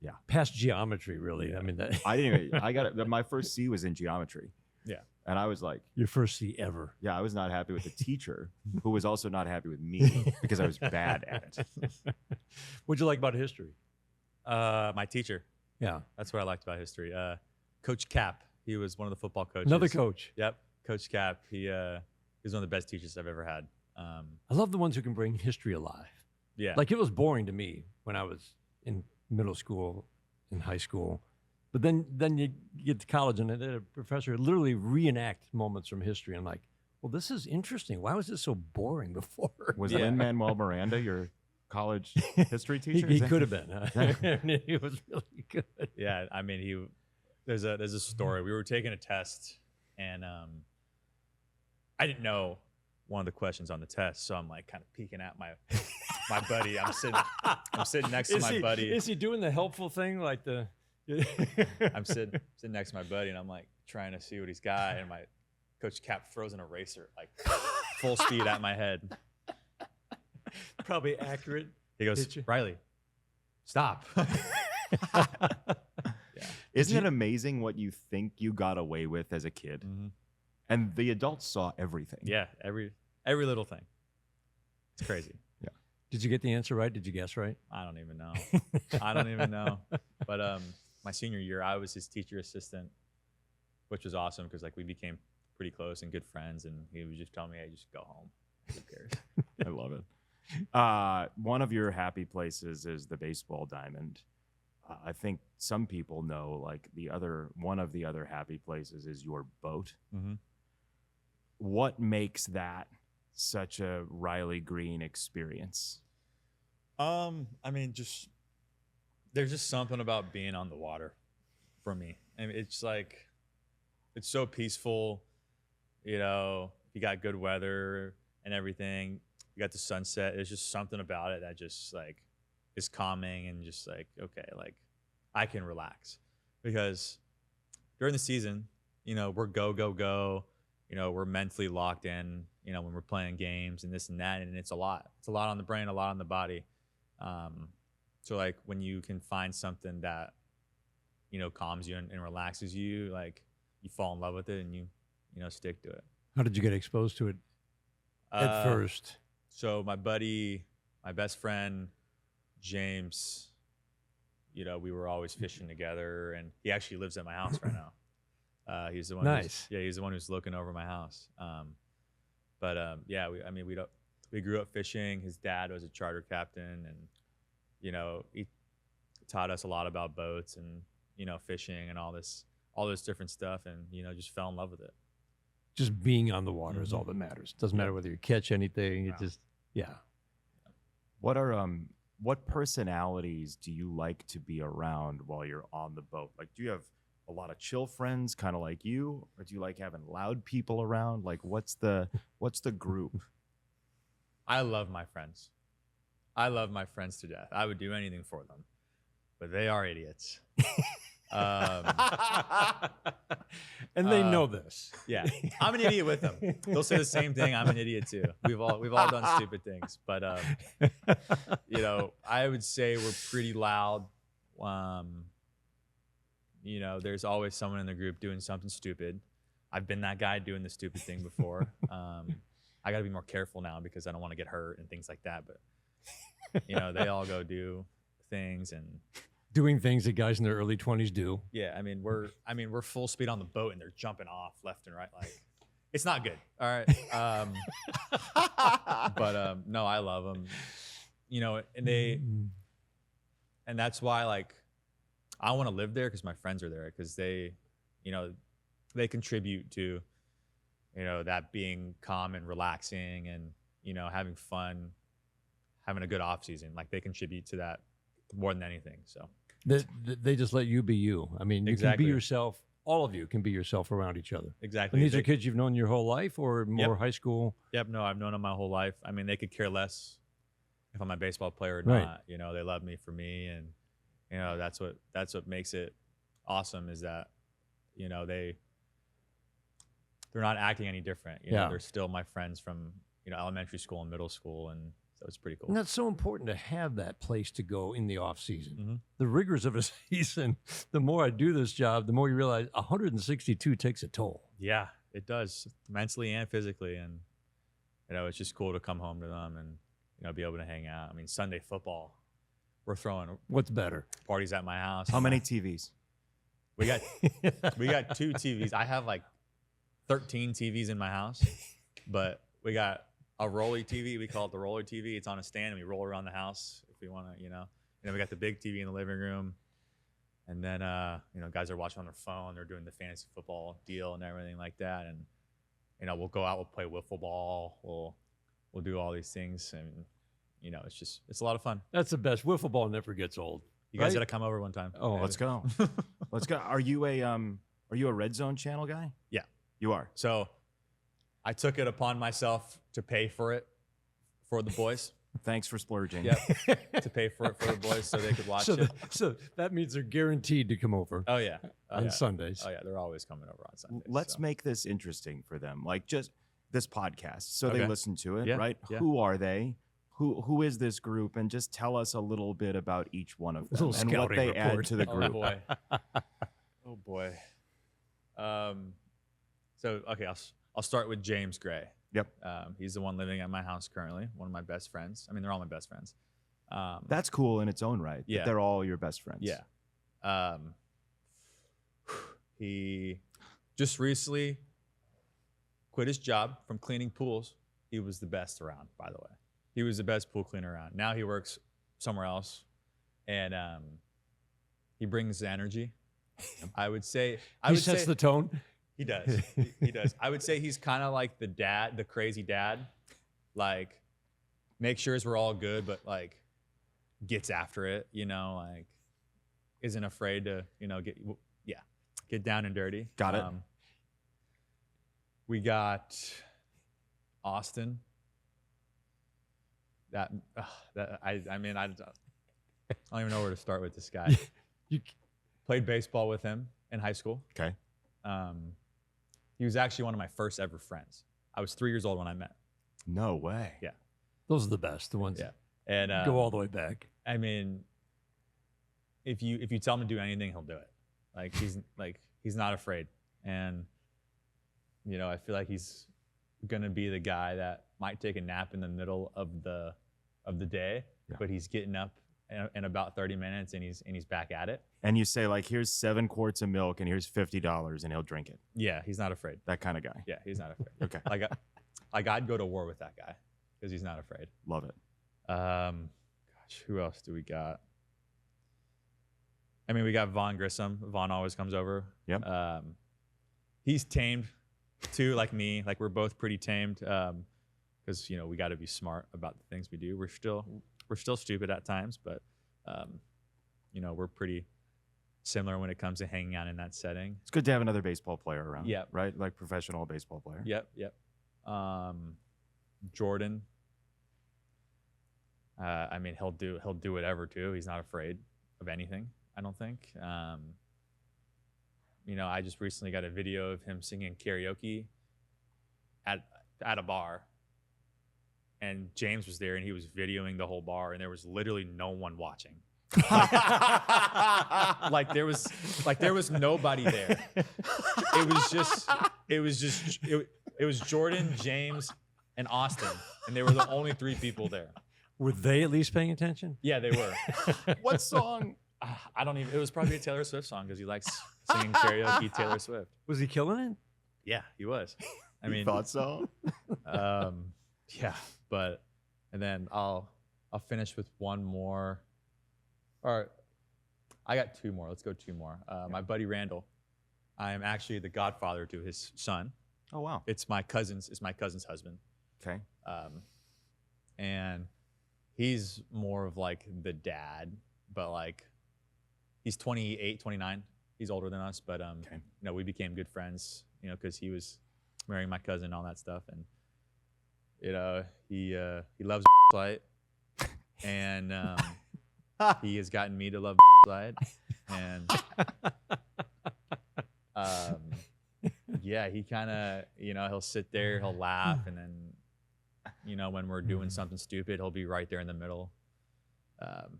A: Yeah.
B: Past geometry, really. I mean, that,
A: I got it. My first C was in geometry.
D: Yeah.
A: And I was like,
B: your first C ever.
A: yeah, I was not happy with the teacher, who was also not happy with me because I was bad at it.
B: What'd you like about history?
D: My teacher.
B: Yeah.
D: That's what I liked about history. Coach Cap. He was one of the football coaches.
B: Another coach.
D: Yep. Coach Cap. He was one of the best teachers I've ever had.
B: I love the ones who can bring history alive.
D: Yeah.
B: Like, it was boring to me when I was in middle school, in high school. But then you get to college, and a professor literally reenact moments from history. I'm like, well, this is interesting. Why was this so boring before?
A: Was
D: Yeah.
A: Lin-Manuel Miranda your college history teacher?
B: He could have been. Huh? He was really good.
D: Yeah. I mean, there's a story. We were taking a test, and I didn't know one of the questions on the test, so I'm like kind of peeking at my buddy. I'm sitting next to my buddy.
B: Is he doing the helpful thing, like the?
D: I'm sitting next to my buddy, and I'm like trying to see what he's got, and my Coach Cap throws an eraser like full speed at my head.
B: Probably accurate.
D: He goes, Riley, stop. Yeah.
A: Isn't it amazing what you think you got away with as a kid?
D: Mm-hmm.
A: And the adults saw everything.
D: Yeah, every little thing. It's crazy.
A: Yeah.
B: Did you get the answer right? Did you guess right?
D: I don't even know. I don't even know. But my senior year, I was his teacher assistant, which was awesome because like we became pretty close and good friends. And he would just tell me, "Hey, just go home. Who cares?"
A: I love it. One of your happy places is the baseball diamond. I think some people know, like, one of the other happy places is your boat.
D: Mm-hmm.
A: What makes that such a Riley Greene experience?
D: I mean, there's just something about being on the water for me. I mean, it's like, it's so peaceful. You know, you got good weather and everything. You got the sunset. There's just something about it that just like is calming and just like, okay, like I can relax. Because during the season, you know, we're go, go, go. You know, we're mentally locked in, you know, when we're playing games and this and that. And it's a lot. It's a lot on the brain, a lot on the body. So like when you can find something that, you know, calms you and relaxes you, like you fall in love with it and you know, stick to it.
B: How did you get exposed to it at first?
D: So my best friend, James, you know, we were always fishing together, and he actually lives at my house right now. He's the one.
B: Nice.
D: He's the one who's looking over my house. Yeah, we grew up fishing. His dad was a charter captain, and you know, he taught us a lot about boats and, you know, fishing and all this different stuff, and you know, just fell in love with it.
B: Just being on the water is all that matters. Doesn't matter whether you catch anything. It just, yeah.
A: What personalities do you like to be around while you're on the boat? Like, do you have a lot of chill friends, kind of like you, or do you like having loud people around? Like, what's the group?
D: I love my friends. I love my friends to death. I would do anything for them, but they are idiots.
B: And they know this.
D: Yeah, I'm an idiot with them. They'll say the same thing. I'm an idiot too. We've all done stupid things, but you know, I would say we're pretty loud. You know, there's always someone in the group doing something stupid. I've been that guy doing the stupid thing before. I got to be more careful now because I don't want to get hurt and things like that. But you know, they all go do things and
B: doing things that guys in their early 20s do.
D: yeah. I mean, we're full speed on the boat and they're jumping off left and right. Like, it's not good. All right. But no, I love them. You know, and that's why, like, I want to live there because my friends are there, because they, you know, they contribute to, you know, that being calm and relaxing and, you know, having fun, having a good off season. Like, they contribute to that more than anything. So
B: they just let you be you. I mean, you
D: Exactly.
B: can be yourself. All of you can be yourself around each other.
D: exactly.
B: And these are kids you've known your whole life, or more
D: Yep.
B: high school?
D: Yep. No, I've known them my whole life. I mean, they could care less if I'm a baseball player or
B: Right.
D: not. You know, they love me for me, and you know, that's what makes it awesome, is that, you know, they're not acting any different. You know,
B: Yeah.
D: they're still my friends from, you know, elementary school and middle school, and so it's pretty cool.
B: And that's so important to have that place to go in the off season.
D: Mhm.
B: The rigors of a season, the more I do this job, the more you realize 162 takes a toll.
D: Yeah, it does, mentally and physically, and you know, it's just cool to come home to them and, you know, be able to hang out. I mean, Sunday football, we're throwing
B: What's better?
D: parties at my house.
A: How many TVs?
D: We got 2 TVs. I have like 13 TVs in my house, but we got a rolly TV. We call it the roller TV. It's on a stand and we roll around the house if we want to, you know. And then we got the big TV in the living room. And then, you know, guys are watching on their phone. They're doing the fantasy football deal and everything like that. And, you know, we'll go out, we'll play wiffle ball. We'll do all these things. And, you know, it's a lot of fun.
B: That's the best. Wiffle ball never gets old.
D: You guys
B: Right?
D: got to come over one time.
B: Oh,
A: Let's go. Let's go. Are you a Red Zone channel guy?
D: Yeah.
A: You are.
D: So I took it upon myself to pay for it for the boys.
A: Thanks for splurging.
D: Yep. To pay for it for the boys so they could watch it.
B: So that means they're guaranteed to come over
D: Oh yeah. Oh,
B: on
D: yeah.
B: Sundays.
D: Oh yeah, they're always coming over on Sundays.
A: Let's
D: so.
A: make this interesting for them. Like, just this podcast, so they
D: Okay.
A: listen to it,
D: Yeah,
A: right?
D: yeah.
A: Who are they? Who is this group? And just tell us a little bit about each one of them
B: little
A: and what
B: scouting
A: they add
B: report.
A: to the
D: Oh
A: group.
D: boy. Oh boy. So okay, I'll start with James Gray.
A: Yep.
D: He's the one living at my house currently. One of my best friends. I mean, they're all my best friends.
A: That's cool in its own right. that
D: Yeah.
A: They're all your best friends.
D: Yeah. He just recently quit his job from cleaning pools. He was the best around, by the way. He was the best pool cleaner around. Now he works somewhere else, and he brings the energy. I would say
B: He sets the tone.
D: He does. He does. I would say he's kind of like the dad, the crazy dad. Like, make sure we're all good, but like gets after it. Like isn't afraid to get down and dirty.
A: Got it.
D: We got Austin. I mean, I don't even know where to start with this guy.
B: You
D: Played baseball with him in high school.
A: Okay.
D: He was actually one of my first ever friends. I was 3 years old when I met.
A: No way.
D: Yeah.
B: Those are the best. The ones
D: Yeah. And
B: that go all the way back.
D: I mean, if you tell him to do anything, he'll do it. Like he's not afraid. And I feel like he's gonna be the guy that might take a nap in the middle of the day, but he's getting up in about 30 minutes and he's back at it.
A: And you say like, here's 7 quarts of milk and here's $50 and he'll drink it.
D: Yeah, he's not afraid.
A: That kind of guy.
D: Yeah, he's not afraid.
A: Okay.
D: Like I'd go to war with that guy because he's not afraid.
A: Love it.
D: Gosh, who else do we got? I mean, we got Vaughn Grissom. Vaughn always comes over.
A: Yep.
D: He's tamed too, like me. Like we're both pretty tamed because we got to be smart about the things we do. We're still stupid at times, but we're pretty similar when it comes to hanging out in that setting.
A: It's good to have another baseball player around.
D: Yeah.
A: Right? Like professional baseball player.
D: Yep. Jordan. I mean, he'll do whatever too. He's not afraid of anything, I don't think. I just recently got a video of him singing karaoke at a bar, and James was there and he was videoing the whole bar, and there was literally no one watching. Like there was nobody there. It was Jordan, James, and Austin, and they were the only 3 people there.
B: Were they at least paying attention?
D: Yeah, they were.
A: What song?
D: I don't even. It was probably a Taylor Swift song because he likes singing karaoke Taylor Swift.
B: Was he killing it?
D: Yeah, he was. I mean,
A: Thought so.
D: Yeah, but and then I'll finish with one more. Or I got 2 more. Let's go 2 more. My buddy Randall. I am actually the godfather to his son.
A: Oh wow.
D: It's my cousin's husband.
A: Okay.
D: And he's more of like the dad, but like he's 28, 29. He's older than us, but we became good friends, because he was marrying my cousin and all that stuff, and he loves light, and he has gotten me to love light, and yeah, he kind of he'll sit there, he'll laugh, and then when we're doing something stupid, he'll be right there in the middle. And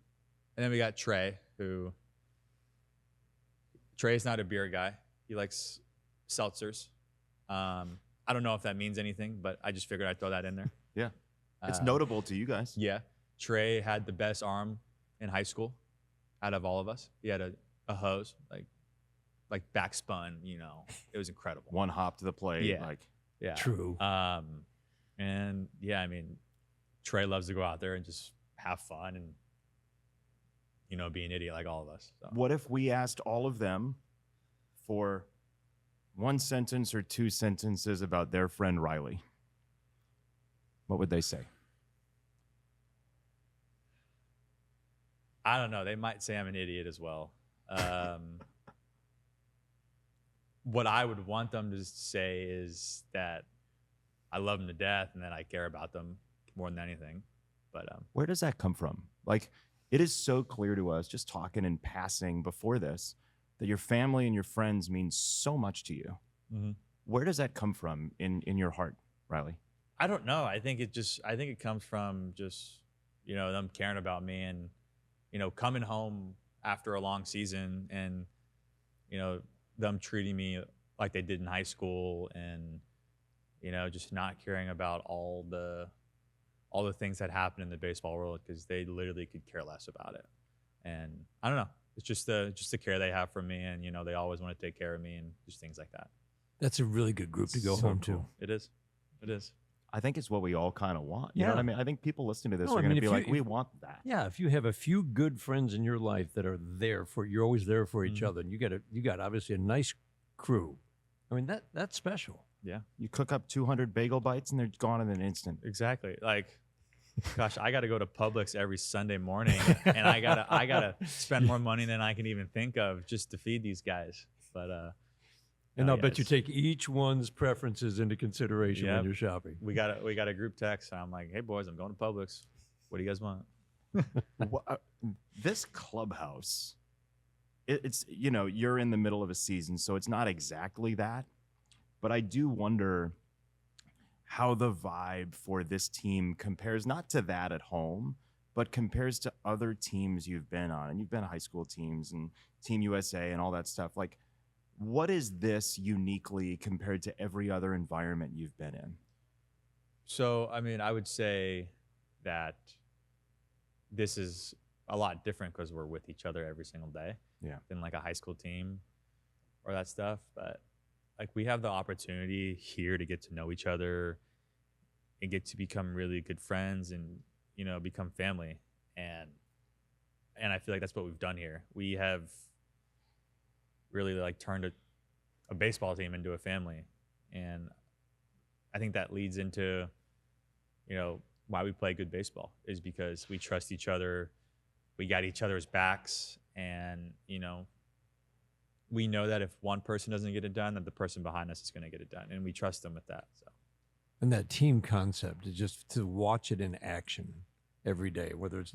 D: then we got Trey, who Trey's not a beer guy. He likes seltzers. I don't know if that means anything, but I just figured I'd throw that in there.
A: Yeah. It's notable to you guys.
D: Yeah. Trey had the best arm in high school out of all of us. He had a hose, like backspun, it was incredible.
A: One hop to the plate.
D: Yeah. Yeah.
B: True.
D: And yeah, I mean, Trey loves to go out there and just have fun and, be an idiot like all of us. So.
A: What if we asked all of them for 1 sentence or 2 sentences about their friend Riley? What would they say?
D: I don't know. They might say I'm an idiot as well. What I would want them to say is that I love them to death and that I care about them more than anything. But
A: where does that come from? Like, it is so clear to us, just talking in passing before this, that your family and your friends mean so much to you.
D: Mm-hmm.
A: Where does that come from in your heart, Riley?
D: I don't know. I think it comes from just, them caring about me and, coming home after a long season and, them treating me like they did in high school and, just not caring about all the things that happen in the baseball world because they literally could care less about it. And I don't know. It's just the care they have for me, and they always want to take care of me and just things like that.
B: That's a really good group to go home to.
D: It is.
A: I think it's what we all kind of want. You know what I
B: Yeah.
A: mean? I think people listening to this
B: No,
A: are
B: I
A: going
B: mean,
A: to be
B: if
A: like,
B: you-
A: we
B: if-
A: want that.
B: Yeah, if you have a few good friends in your life that are there for you're always there for each other, and you got obviously a nice crew. I mean that's special.
D: Yeah,
A: You cook up 200 bagel bites and they're gone in an instant.
D: exactly. Like, gosh, I got to go to Publix every Sunday morning, and I gotta spend more money than I can even think of just to feed these guys. But
B: And
D: no,
B: I'll
D: yeah,
B: bet you
D: it's-
B: take each one's preferences into consideration when
D: Yep.
B: you're shopping.
D: we got a group text. And I'm like, hey boys, I'm going to Publix. What do you guys want?
A: This clubhouse, it's, you know, you're in the middle of a season, so it's not exactly that. But I do wonder how the vibe for this team compares not to that at home, but compares to other teams you've been on. And you've been on high school teams and Team USA and all that stuff. Like, what is this uniquely compared to every other environment you've been in?
D: So, I mean, I would say that this is a lot different because we're with each other every single day.
A: Yeah.
D: Than like a high school team or that stuff. But like, we have the opportunity here to get to know each other and get to become really good friends and, you know, become family. And I feel like that's what we've done here. We have really like turned a baseball team into a family. And I think that leads into, you know, why we play good baseball is because we trust each other. We got each other's backs, and, you know, we know that if one person doesn't get it done, that the person behind us is going to get it done, and we trust them with that. So
B: And that team concept is just to watch it in action every day, whether it's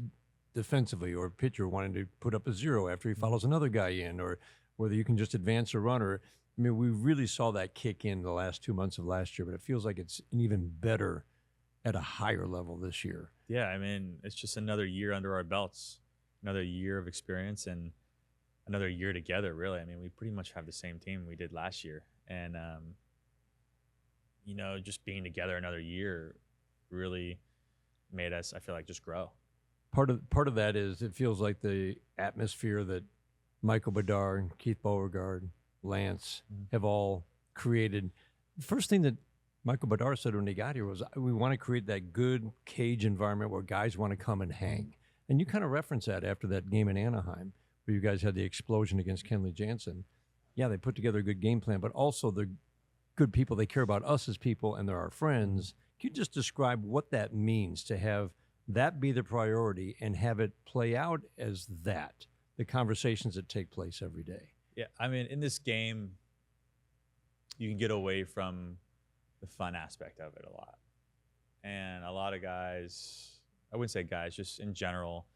B: defensively or a pitcher wanting to put up a zero after he follows another guy in, or whether you can just advance a runner. I mean, we really saw that kick in the last 2 months of last year, but it feels like it's an even better at a higher level this year.
D: yeah, I mean, it's just another year under our belts, another year of experience, and another year together, really. I mean, we pretty much have the same team we did last year. And, you know, just being together another year really made us, I feel like, just grow.
B: Part of that is it feels like the atmosphere that Michael Bedard, Keith Beauregard, Lance have all created. The first thing that Michael Bedard said when he got here was, we want to create that good cage environment where guys want to come and hang. And you kind of reference that after that game in Anaheim, where you guys had the explosion against Kenley Jansen. Yeah, they put together a good game plan, but also they're good people. They care about us as people, and they're our friends. Can you just describe what that means to have that be the priority and have it play out as that, the conversations that take place every day?
D: Yeah, I mean, in this game, you can get away from the fun aspect of it a lot. And a lot of guys, I wouldn't say guys, just in general,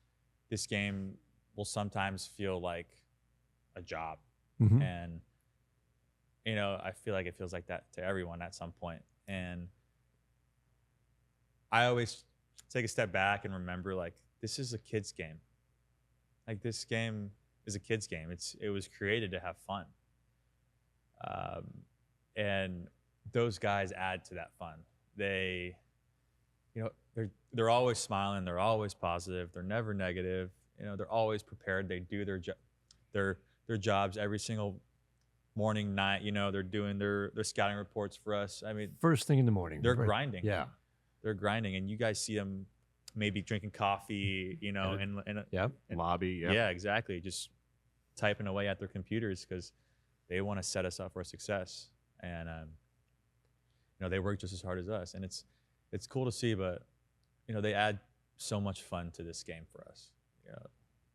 D: this game will sometimes feel like a job.
B: Mhm.
D: And, you know, I feel like it feels like that to everyone at some point. And I always take a step back and remember, like, this is a kid's game. Like, this game is a kid's game. It was created to have fun. And those guys add to that fun. They, you know, they're always smiling. They're always positive. They're never negative. You know, they're always prepared. They do their jobs every single morning, night. You know, they're doing their scouting reports for us. I mean,
B: First thing in the morning.
D: they're
B: right?
D: grinding.
B: Yeah.
D: They're grinding, and you guys see them maybe drinking coffee, you know, and
B: Yep.
A: Lobby.
D: yeah, exactly, just typing away at their computers because they want to set us up for success. And you know, they work just as hard as us, and it's cool to see. But you know, they add so much fun to this game for us. You know,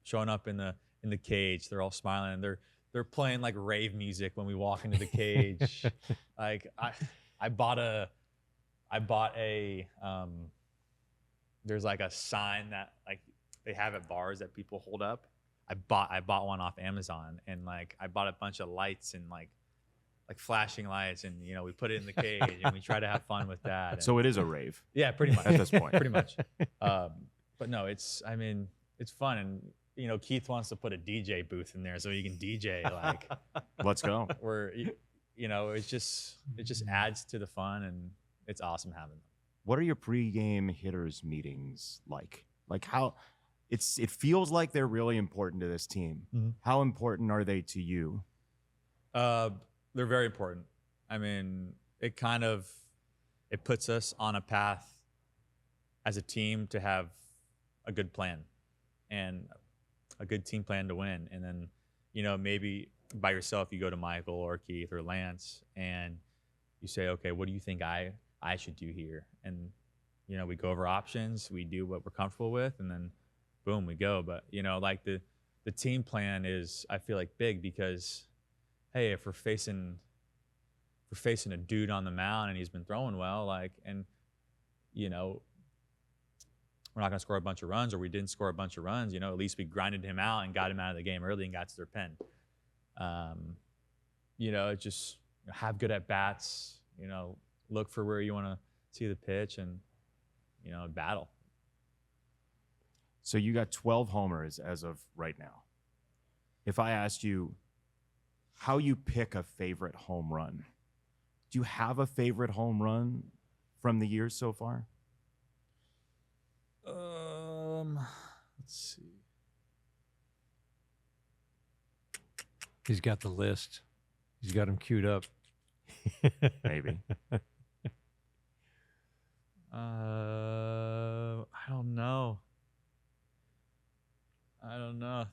D: showing up in the cage, they're all smiling, and they're playing like rave music when we walk into the cage. Like I bought a there's like a sign that like they have at bars that people hold up. I bought one off Amazon, and like I bought a bunch of lights and like flashing lights, and you know, we put it in the cage and we try to have fun with that. And,
A: So it is a rave
D: yeah, pretty much
A: at this point.
D: pretty much. But no, it's fun, and you know, Keith wants to put a DJ booth in there so you can DJ. Like,
A: Let's go.
D: you know, it just adds to the fun, and it's awesome having them.
A: What are your pregame hitters meetings like? Like how it feels like they're really important to this team.
D: Mhm.
A: How important are they to you?
D: They're very important. I mean, it kind of it puts us on a path as a team to have a good plan and a good team plan to win. And then, maybe by yourself, you go to Michael or Keith or Lance and you say, okay, what do you think I should do here? And, we go over options, we do what we're comfortable with, and then boom, we go. But, like the team plan is, I feel like, big because, hey, if we're facing a dude on the mound and he's been throwing well, and we're not going to score a bunch of runs, or we didn't score a bunch of runs, at least we grinded him out and got him out of the game early and got to their pen. Just have good at bats, look for where you want to see the pitch and, battle.
A: So you got 12 homers as of right now. If I asked you how you pick a favorite home run, do you have a favorite home run from the year so far?
D: Let's see.
B: He's got the list. He's got them queued up.
A: Maybe.
D: I don't know.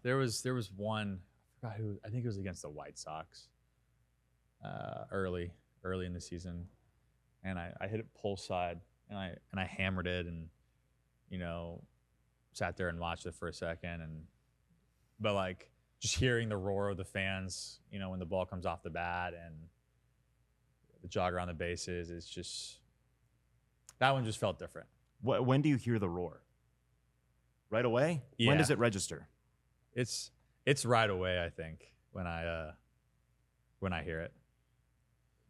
D: There was one. I forgot who. I think it was against the White Sox. Early in the season, and I hit it pull side, and I hammered it, and sat there and watched it for a second, but like just hearing the roar of the fans, when the ball comes off the bat and the jogger on the bases, it's just, that one just felt different.
A: When do you hear the roar? Right away?
D: Yeah.
A: When does it register?
D: It's right away, I think, when I hear it.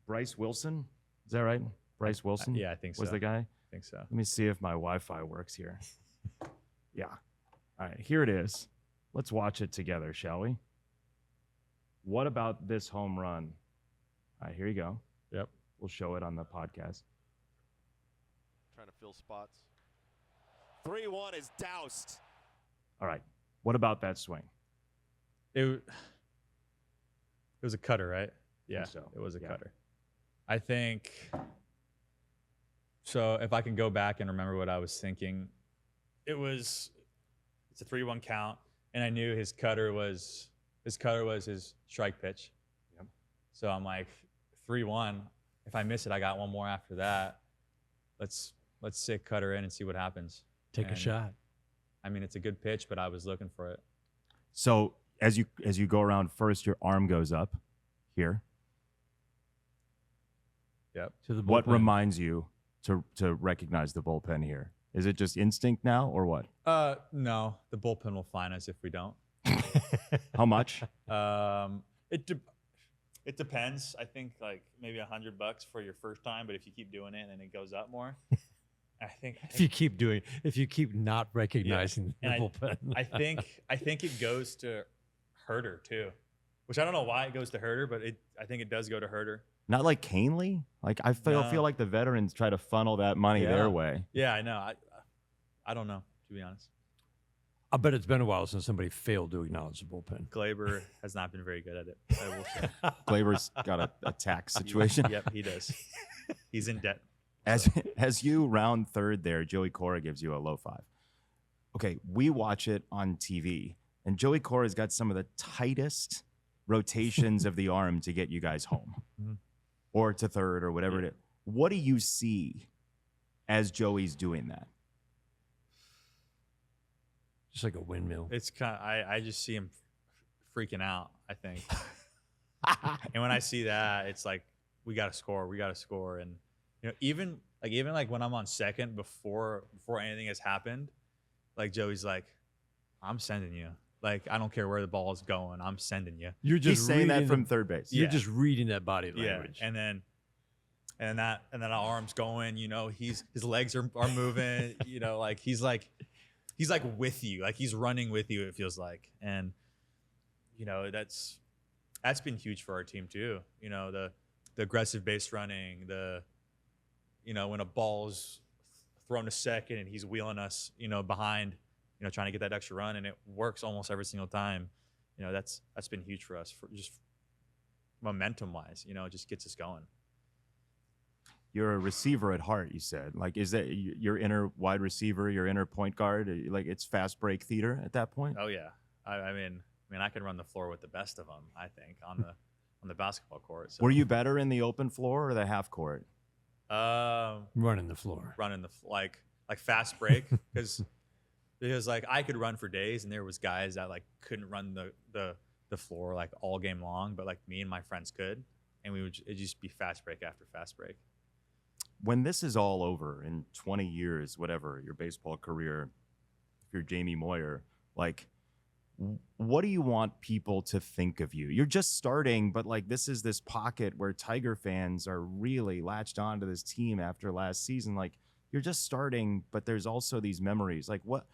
A: Bryce Wilson? Is that right? Bryce Wilson?
D: Yeah, I think so.
A: Was the guy?
D: I think so.
A: Let me see if my Wi-Fi works here. Yeah. All right, here it is. Let's watch it together, shall we? What about this home run? All right, here you go.
D: Yep.
A: We'll show it on the podcast.
E: Trying to fill spots. 3-1 is doused.
A: All right. What about that swing?
D: It was a cutter, right? Yeah,
A: so.
D: It was a
A: Yeah.
D: cutter. I think so. If I can go back and remember what I was thinking, it's a 3-1 count, and I knew his cutter was his strike pitch.
A: Yep.
D: So I'm like, 3-1. If I miss it, I got one more after that. Let's stick cutter in and see what happens.
B: Take a shot.
D: I mean, it's a good pitch, but I was looking for it.
A: So as you go around first, your arm goes up here.
D: Yep.
B: To the bullpen.
A: What reminds you to recognize the bullpen here? Is it just instinct now, or what?
D: No, the bullpen will find us if we don't.
A: How much?
D: It depends. I think like maybe $100 for your first time, but if you keep doing it and it goes up more, I think
B: If you keep not recognizing the bullpen.
D: I think it goes to Herder too, which I don't know why it goes to Herder, but I think it does go to Herder.
A: Not like Canely? Like I feel like the veterans try to funnel that money their way.
D: Yeah, I know. I don't know, to be honest.
B: I bet it's been a while since somebody failed to acknowledge the bullpen.
D: Glaber has not been very good at it, I will say.
A: Glaber's got a tax situation.
D: Yep, he does. He's in debt.
A: As you round third there, Joey Cora gives you a low 5. Okay, we watch it on TV, and Joey Cora's got some of the tightest rotations of the arm to get you guys home.
D: Mm-hmm.
A: Or to third or whatever it is. What do you see as Joey's doing that?
B: Just like a windmill.
D: It's kind of, I just see him freaking out, I think. And when I see that, it's like, we got to score. And, even when I'm on second before anything has happened, like Joey's like, I'm sending you. Like, I don't care where the ball is going. I'm sending you.
B: You're just
A: He's saying that
B: reading
A: from third base.
B: You're just reading that body language.
D: Yeah. And then our arms going, his legs are moving, like he's like with you, like he's running with you, it feels like. And that's been huge for our team too. The aggressive base running, when a ball's thrown to second and he's wheeling us, behind, trying to get that extra run, and it works almost every single time. That's been huge for us, for just momentum wise. It just gets us going.
A: you're a receiver at heart, you said. Like, is that your inner wide receiver, your inner point guard? Like, it's fast break theater at that point?
D: Oh yeah. I mean, I can run the floor with the best of them. I think on the basketball court. So.
A: Were you better in the open floor or the half court?
B: Running the floor.
D: Running like fast break because like I could run for days and there was guys that like couldn't run the floor like all game long, but like me and my friends could, and it'd just be fast break after fast break.
A: When this is all over in 20 years, whatever your baseball career, if you're Jamie Moyer, like, what do you want people to think of you? You're just starting, but like this is this pocket where Tiger fans are really latched onto this team after last season. Like, you're just starting, but there's also these memories. Like, what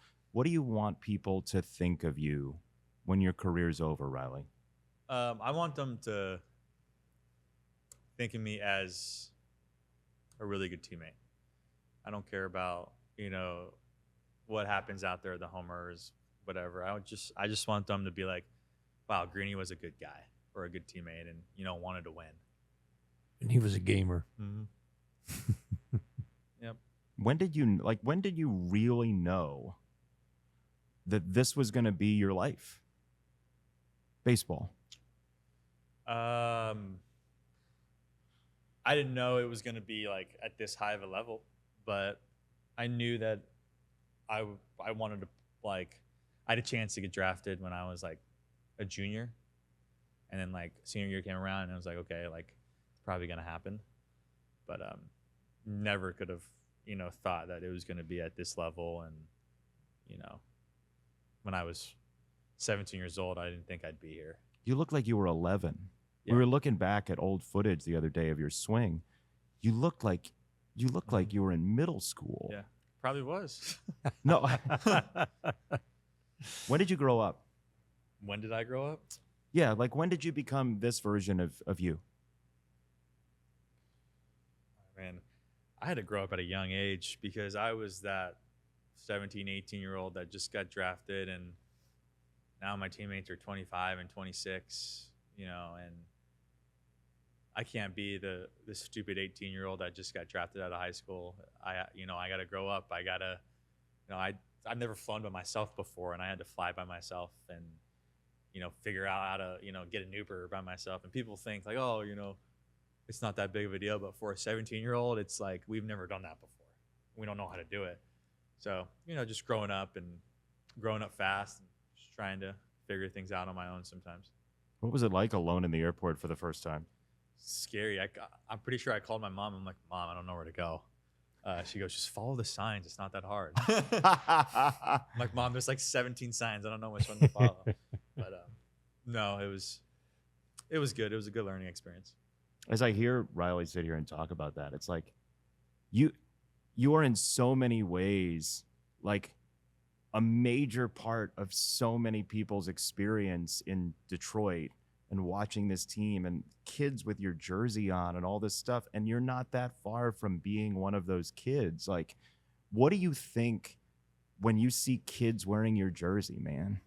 A: do you want people to think of you when your career's over, Riley?
D: I want them to think of me as a really good teammate. I don't care about, what happens out there, the homers, whatever. I just want them to be like, wow, Greene was a good guy or a good teammate and, wanted to win.
B: And he was a gamer.
D: Mm-hmm. Yep.
A: When did you really know that this was going to be your life? Baseball.
D: I didn't know it was going to be like at this high of a level, but I knew that I wanted to, like, I had a chance to get drafted when I was like a junior, and then like senior year came around and I was like, okay, like it's probably going to happen, but never could have, thought that it was going to be at this level. And, when I was 17 years old, I didn't think I'd be here.
A: You look like you were 11.
D: Yeah.
A: We were looking back at old footage the other day of your swing. You look like you were in middle school.
D: Yeah, probably was.
A: No. When did you grow up?
D: When did I grow up?
A: Yeah, like when did you become this version of you?
D: Man, I had to grow up at a young age because I was that 17, 18-year-old that just got drafted, and now my teammates are 25 and 26, and I can't be the stupid 18-year-old that just got drafted out of high school. I got to grow up. I got to, I've never flown by myself before, and I had to fly by myself and, figure out how to, get an Uber by myself. And people think like, oh, it's not that big of a deal. But for a 17-year-old, it's like, we've never done that before. We don't know how to do it. So, just growing up fast and just trying to figure things out on my own sometimes.
A: What was it like alone in the airport for the first time?
D: Scary. I'm pretty sure I called my mom. I'm like, Mom, I don't know where to go. She goes, just follow the signs. It's not that hard. I'm like, Mom, there's like 17 signs. I don't know which one to follow. But no, it was good. It was a good learning experience.
A: As I hear Riley sit here and talk about that, it's like you are in so many ways like a major part of so many people's experience in Detroit and watching this team and kids with your jersey on and all this stuff. And you're not that far from being one of those kids. Like, what do you think when you see kids wearing your jersey, man?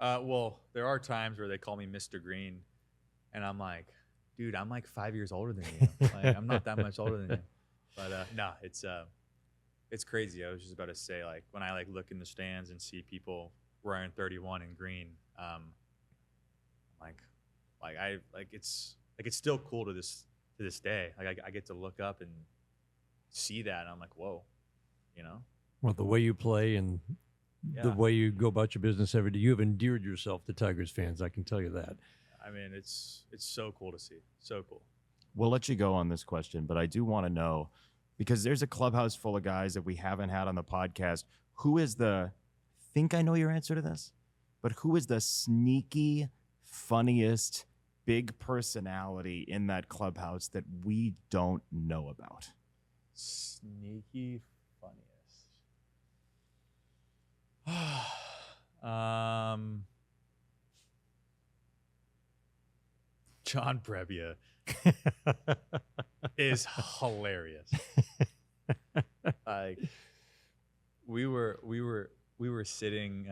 D: Well, there are times where they call me Mr. Greene, and I'm like, dude, I'm like 5 years older than you. Like, I'm not that much older than you. But no, it's crazy. I was just about to say, like, when I like look in the stands and see people wearing 31 in green, it's still cool to this day. Like I get to look up and see that, and I'm like, whoa,
B: Well, the way you play and the way you go about your business every day, you have endeared yourself to Tigers fans. I can tell you that.
D: I mean, it's so cool to see. So cool.
A: We'll let you go on this question, but I do want to know, because there's a clubhouse full of guys that we haven't had on the podcast. Who is I think I know your answer to this, but who is the sneaky, funniest, big personality in that clubhouse that we don't know about?
D: Sneaky funniest. John Brebbia is hilarious. Like we were sitting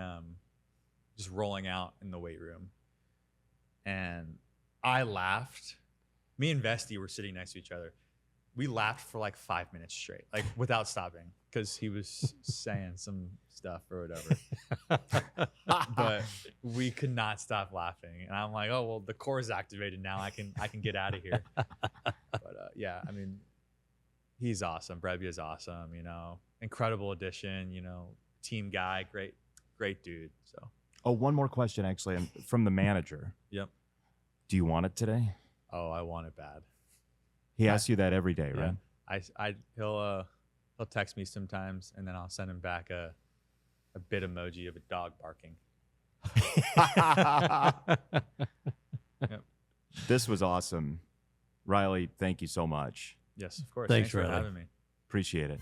D: just rolling out in the weight room, and I laughed Me and Vesti were sitting next to each other. We laughed for like 5 minutes straight, like without stopping, because he was saying some stuff or whatever. But we could not stop laughing, and I'm like, oh well, the core is activated now. I can get out of here. But yeah, I mean, he's awesome. Brebbia is awesome. You know, incredible addition. You know, team guy, great dude. So.
A: Oh, one more question actually, and from the manager.
D: Yep.
A: Do you want it today?
D: Oh, I want it bad.
A: He asks you that every day,
D: Yeah.
A: right?
D: He'll text me sometimes, and then I'll send him back a bit emoji of a dog barking. Yep.
A: This was awesome. Riley, thank you so much.
D: Yes, of course.
B: Thanks,
D: for
B: Riley.
D: having me.
A: Appreciate it.